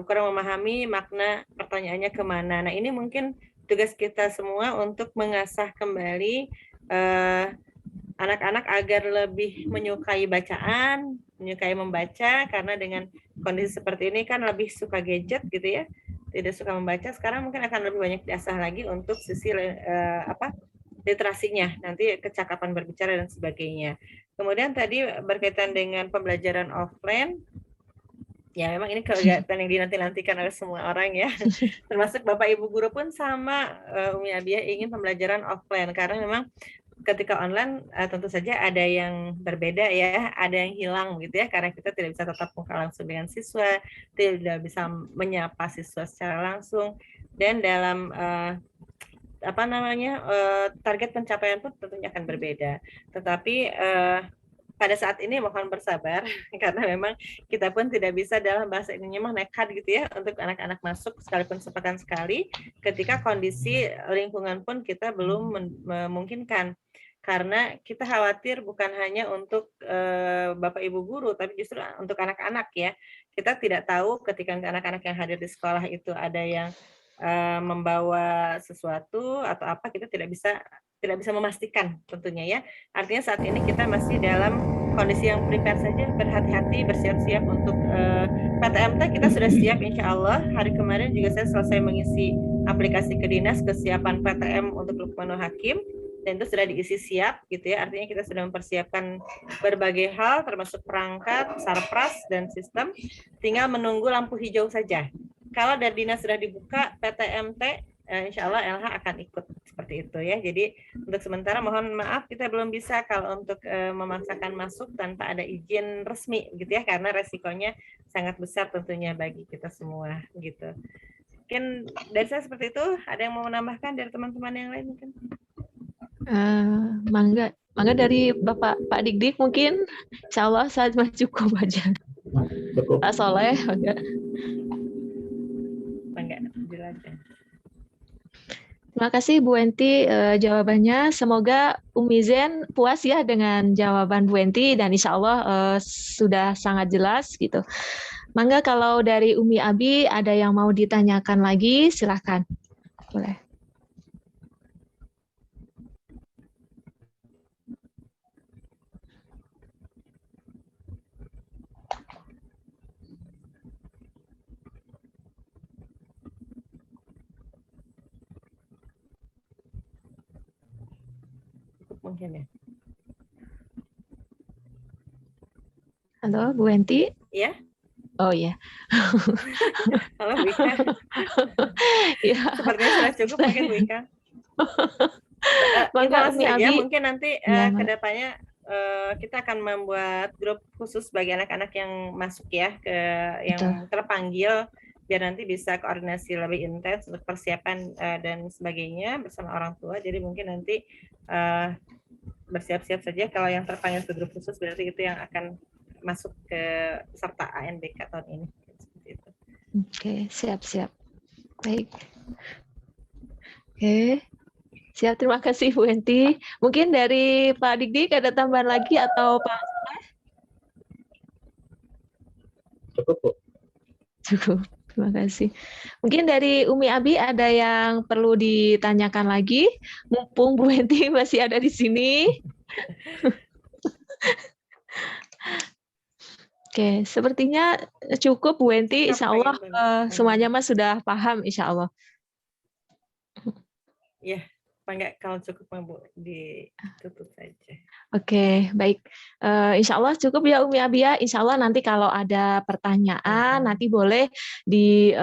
[SPEAKER 2] kurang memahami makna pertanyaannya kemana. Nah ini mungkin tugas kita semua untuk mengasah kembali anak-anak agar lebih menyukai bacaan, menyukai membaca, karena dengan kondisi seperti ini kan lebih suka gadget gitu ya, tidak suka membaca. Sekarang mungkin akan lebih banyak diasah lagi untuk sisi literasinya, nanti kecakapan berbicara dan sebagainya. Kemudian tadi berkaitan dengan pembelajaran offline, ya memang ini kegiatan yang dinanti-nantikan oleh semua orang ya, termasuk Bapak Ibu guru pun sama Umi Abia ingin pembelajaran offline, karena memang ketika online tentu saja ada yang berbeda ya, ada yang hilang gitu ya, karena kita tidak bisa tatap muka langsung dengan siswa, tidak bisa menyapa siswa secara langsung, dan dalam target pencapaian pun tentunya akan berbeda. Tetapi pada saat ini mohon bersabar karena memang kita pun tidak bisa, dalam bahasa Indonesia nekat gitu ya, untuk anak-anak masuk sekalipun sepekan sekali ketika kondisi lingkungan pun kita belum memungkinkan. Karena kita khawatir bukan hanya untuk Bapak Ibu guru, tapi justru untuk anak-anak ya. Kita tidak tahu ketika anak-anak yang hadir di sekolah itu ada yang membawa sesuatu atau apa, kita tidak bisa memastikan tentunya ya. Artinya saat ini kita masih dalam kondisi yang prepare saja, berhati-hati, bersiap-siap untuk PTMT. Kita sudah siap insya Allah. Hari kemarin juga saya selesai mengisi aplikasi ke dinas kesiapan PTM untuk Lukmanul Hakim, dan itu sudah diisi siap gitu ya. Artinya kita sudah mempersiapkan berbagai hal termasuk perangkat, sarpras dan sistem, tinggal menunggu lampu hijau saja. Kalau dari dinas sudah dibuka PTMT, insya Allah LH akan ikut seperti itu ya. Jadi untuk sementara mohon maaf kita belum bisa kalau untuk memaksakan masuk tanpa ada izin resmi gitu ya, karena resikonya sangat besar tentunya bagi kita semua gitu. Mungkin dari saya seperti itu. Ada yang mau menambahkan dari teman-teman yang lain mungkin?
[SPEAKER 1] Mangga dari Pak Dik-Dik mungkin. Insya Allah saya cukup aja.
[SPEAKER 4] Cukup.
[SPEAKER 1] Pak Soleh, mangga.
[SPEAKER 2] Mangga, jelaskan.
[SPEAKER 1] Terima kasih Bu Enti jawabannya. Semoga Umi Zen puas ya dengan jawaban Bu Enti dan insya Allah sudah sangat jelas gitu. Mangga kalau dari Umi Abi ada yang mau ditanyakan lagi, silahkan. Boleh.
[SPEAKER 2] Mungkin ya.
[SPEAKER 1] Halo Bu Enti.
[SPEAKER 2] Iya.
[SPEAKER 1] Oh iya.
[SPEAKER 2] Halo Bu Ika.
[SPEAKER 1] Ya.
[SPEAKER 2] Sepertinya sudah cukup mungkin Bu Ika. Kita
[SPEAKER 1] Mangga
[SPEAKER 2] langsung
[SPEAKER 1] Umi
[SPEAKER 2] saja,
[SPEAKER 1] Abi.
[SPEAKER 2] mungkin nanti
[SPEAKER 1] Ya,
[SPEAKER 2] kedepannya kita akan membuat grup khusus bagi anak-anak yang masuk ya ke yang terpanggil, biar nanti bisa koordinasi lebih intens untuk persiapan dan sebagainya bersama orang tua. Jadi mungkin nanti bersiap-siap saja kalau yang terpanggil ke grup khusus berarti itu yang akan masuk ke peserta ANBK tahun ini. Seperti itu.
[SPEAKER 1] Oke, siap-siap. Baik. Oke. Siap, terima kasih Bu Enti. Mungkin dari Pak Dik-Dik ada tambahan lagi atau Pak?
[SPEAKER 4] Cukup, Bu.
[SPEAKER 1] Cukup, terima kasih. Mungkin dari Umi Abi ada yang perlu ditanyakan lagi, mumpung Bu Enti masih ada di sini. Oke, sepertinya cukup Bu Enti, insya Allah semuanya mas sudah paham insya Allah.
[SPEAKER 2] Ya, enggak, kalau cukup Bu, ditutup saja.
[SPEAKER 1] Oke, baik. Insya Allah cukup ya Umi Abi ya. Insya Allah nanti kalau ada pertanyaan nanti boleh di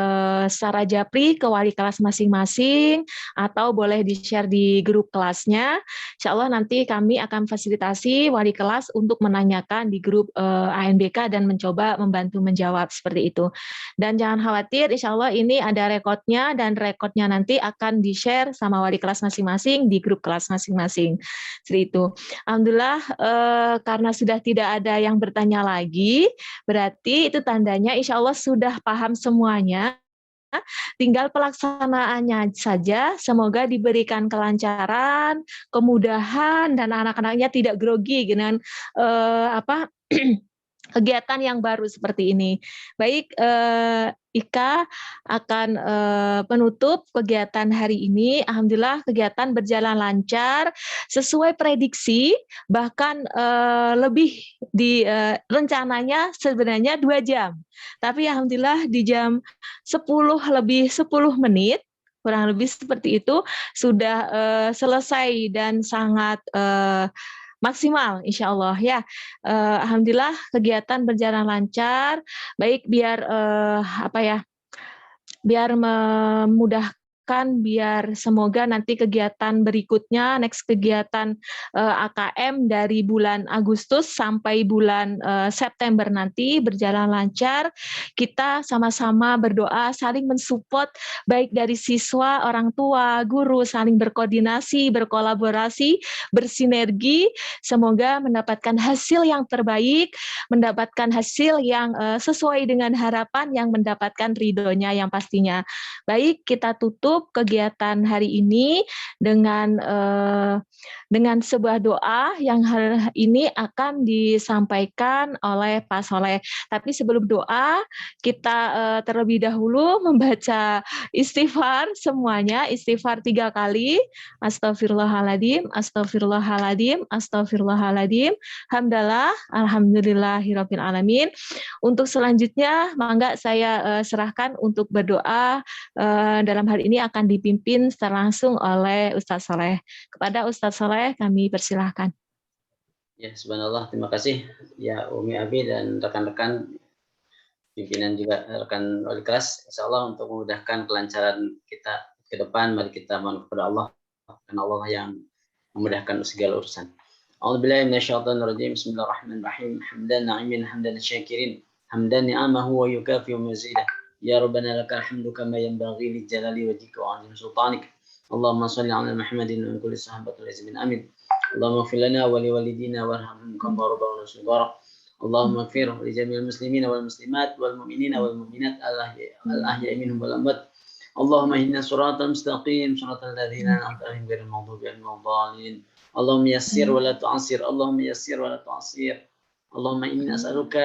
[SPEAKER 1] secara japri ke wali kelas masing-masing atau boleh di-share di grup kelasnya. Insya Allah nanti kami akan fasilitasi wali kelas untuk menanyakan di grup ANBK dan mencoba membantu menjawab seperti itu. Dan jangan khawatir, insya Allah ini ada rekodnya dan rekodnya nanti akan di-share sama wali kelas masing-masing di grup kelas masing-masing. Seperti itu. Alhamdulillah karena sudah tidak ada yang bertanya lagi, berarti itu tandanya insya Allah sudah paham semuanya. Tinggal pelaksanaannya saja, semoga diberikan kelancaran, kemudahan, dan anak-anaknya tidak grogi dengan kegiatan yang baru seperti ini. Baik, Ika akan penutup kegiatan hari ini. Alhamdulillah kegiatan berjalan lancar, sesuai prediksi, bahkan lebih di rencananya sebenarnya 2 jam. Tapi Alhamdulillah di jam 10 lebih 10 menit, kurang lebih seperti itu, sudah selesai dan sangat maksimal insya Allah ya. Alhamdulillah kegiatan berjalan lancar, baik biar biar memudahkan, biar semoga nanti kegiatan berikutnya, next kegiatan AKM dari bulan Agustus sampai bulan September nanti berjalan lancar. Kita sama-sama berdoa, saling mensupport, baik dari siswa, orang tua, guru, saling berkoordinasi, berkolaborasi, bersinergi, semoga mendapatkan hasil yang terbaik, mendapatkan hasil yang sesuai dengan harapan, yang mendapatkan ridhonya yang pastinya. Baik, kita tutup kegiatan hari ini dengan sebuah doa yang hari ini akan disampaikan oleh Pak Soleh. Tapi sebelum doa, kita terlebih dahulu membaca istighfar semuanya, istighfar 3 kali. Astagfirullahaladzim, astagfirullahaladzim, astagfirullahaladzim. Hamdalah, alhamdulillahirabbil alamin. Untuk selanjutnya, mangga saya serahkan untuk berdoa. Dalam hal ini akan dipimpin secara langsung oleh Ustadz Soleh. Kepada Ustadz Soleh kami persilahkan.
[SPEAKER 3] Ya, subhanallah, terima kasih ya Umi Abi dan rekan-rekan pimpinan juga rekan wali kelas. Insya Allah untuk memudahkan kelancaran kita ke depan, mari kita mohon kepada Allah, karena Allah yang memudahkan segala urusan. A'udzubillahi minasyaitonirrajim. Bismillahirrahmanirrahim. Hamdan na'imin hamdan syakirin. Hamdan ni'amahu wa yukafi wa mazidah. Ya Rabbana lakal hamdu kama yanbaghi li jalali wajhika wa 'azimi sultanik. Allahumma shalli 'ala Muhammadin wa kulli sahabatil azimin. Amin. Allahumma ighfir lana wa li walidina warhamhum kama rabbawna shighara. Allahumma ighfir li jami'il muslimina wal muslimat wal mu'minina wal mu'minat al ahya'i minhum wal amwat. اللهم اهدنا الصراط المستقيم صراط الذين أنعمت عليهم غير المغضوب عليهم ولا الضالين اللهم يسر ولا تعسر اللهم يسر ولا تعسر اللهم إني أسألك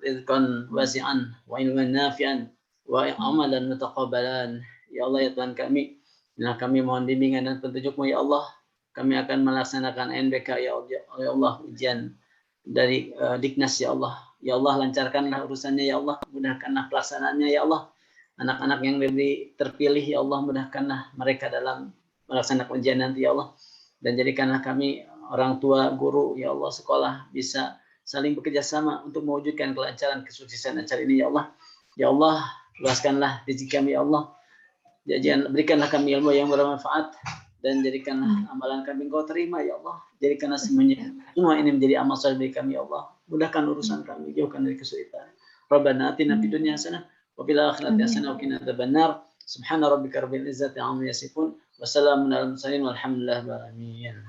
[SPEAKER 3] رزقا واسعا وعلما نافعا وعملا متقبلا. Ya Allah, ya Tuhan kami, kami mohon bimbingan dan petunjuk-Mu ya Allah. Kami akan melaksanakan NBK ya Allah, ujian dari Diknas ya Allah. Ya Allah, lancarkanlah urusannya ya Allah, mudahkanlah pelaksanaannya ya Allah. Anak-anak yang lebih terpilih ya Allah, mudahkanlah mereka dalam melaksanakan ujian nanti ya Allah. Dan jadikanlah kami orang tua, guru ya Allah, sekolah bisa saling bekerja sama untuk mewujudkan kelancaran kesuksesan acara ini ya Allah. Ya Allah, luaskanlah rezeki kami ya Allah. Berikanlah kami ilmu yang bermanfaat dan jadikanlah amalan kami Engkau terima ya Allah. Jadikanlah semuanya semua ini menjadi amal saleh bagi kami ya Allah. Mudahkan urusan kami, jauhkan dari kesulitan. Rabbana atina fid dunya hasanah wa fil akhirati hasanah wa qina adzabannar. Subhana rabbika rabbil izzati amma yasifun wa salamun alal mursalin walhamdulillahi rabbil alamin.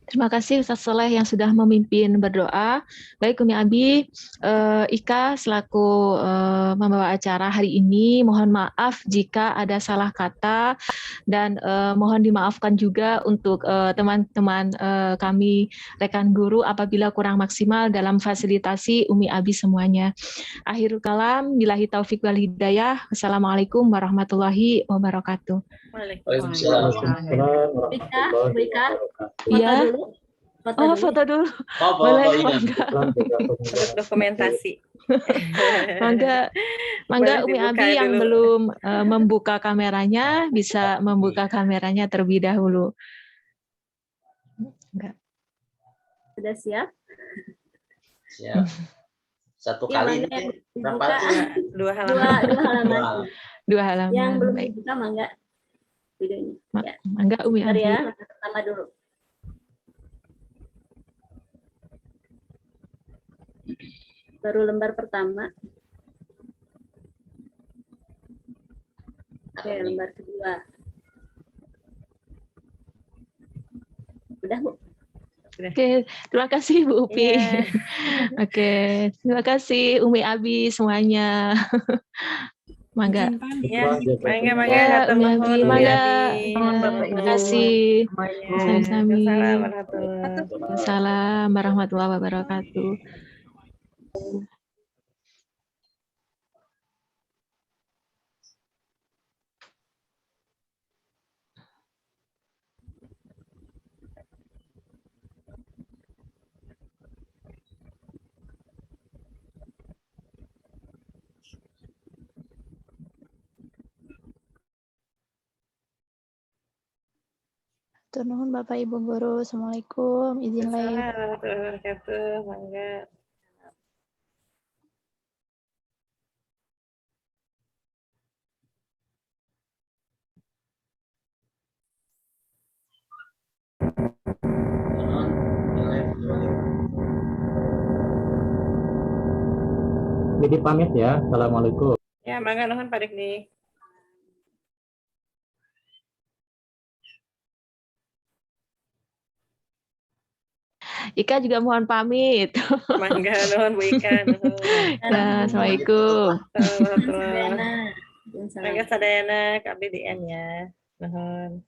[SPEAKER 1] Terima kasih Ustaz Soleh yang sudah memimpin berdoa. Baik Umi Abi, Ika selaku membawa acara hari ini, mohon maaf jika ada salah kata dan mohon dimaafkan juga untuk teman-teman kami rekan guru apabila kurang maksimal dalam fasilitasi Umi Abi semuanya. Akhirul kalam, billahi taufik wal hidayah. Wassalamualaikum warahmatullahi wabarakatuh.
[SPEAKER 3] Waalaikumsalam.
[SPEAKER 1] Iya. Foto dulu. Boleh,
[SPEAKER 2] Dokumentasi.
[SPEAKER 1] Mangga Umi Abi yang belum membuka kameranya bisa membuka kameranya terlebih dahulu. Enggak.
[SPEAKER 5] Sudah siap?
[SPEAKER 3] Siap. Satu kali berapa?
[SPEAKER 2] Dua halaman.
[SPEAKER 1] Dua halaman.
[SPEAKER 5] Yang belum
[SPEAKER 1] Baik.
[SPEAKER 5] dibuka mangga videonya. Ya.
[SPEAKER 1] Mangga Umi
[SPEAKER 5] Bentar
[SPEAKER 1] Abi.
[SPEAKER 5] ya, langkah pertama dulu. Baru lembar pertama. Oke, lembar kedua. Udah, Bu?
[SPEAKER 1] Oke, terima kasih Bu Upi.
[SPEAKER 2] Iya.
[SPEAKER 1] Oke, terima kasih Umi Abi semuanya. Mangga.
[SPEAKER 2] Ya, mangga
[SPEAKER 1] Ya,
[SPEAKER 2] hatur
[SPEAKER 1] Umi
[SPEAKER 2] nuhun,
[SPEAKER 1] Abi,
[SPEAKER 2] Umi
[SPEAKER 1] mangga.
[SPEAKER 2] Abi.
[SPEAKER 1] Ya, terima kasih. Sami-sami.
[SPEAKER 2] Waalaikumsalam warahmatullahi wabarakatuh.
[SPEAKER 1] Waalaikumsalam warahmatullahi wabarakatuh.
[SPEAKER 7] Hatur nuhun Bapak Ibu Guru. Assalamualaikum. Izin live.
[SPEAKER 2] Waalaikumsalam warahmatullahi wabarakatuh. Mangga.
[SPEAKER 4] Jadi pamit ya. Assalamualaikum.
[SPEAKER 2] Ya, mangga nuhun Pak Dikni.
[SPEAKER 1] Ika juga mohon pamit.
[SPEAKER 2] Mangga nuhun Bu Ika. Nuhun.
[SPEAKER 1] Ya, Assalamualaikum.
[SPEAKER 2] Warahmatullahi wabarakatuh.
[SPEAKER 5] Sadayana.
[SPEAKER 2] Mangga sadayana ke abdi DN ya. Nuhun.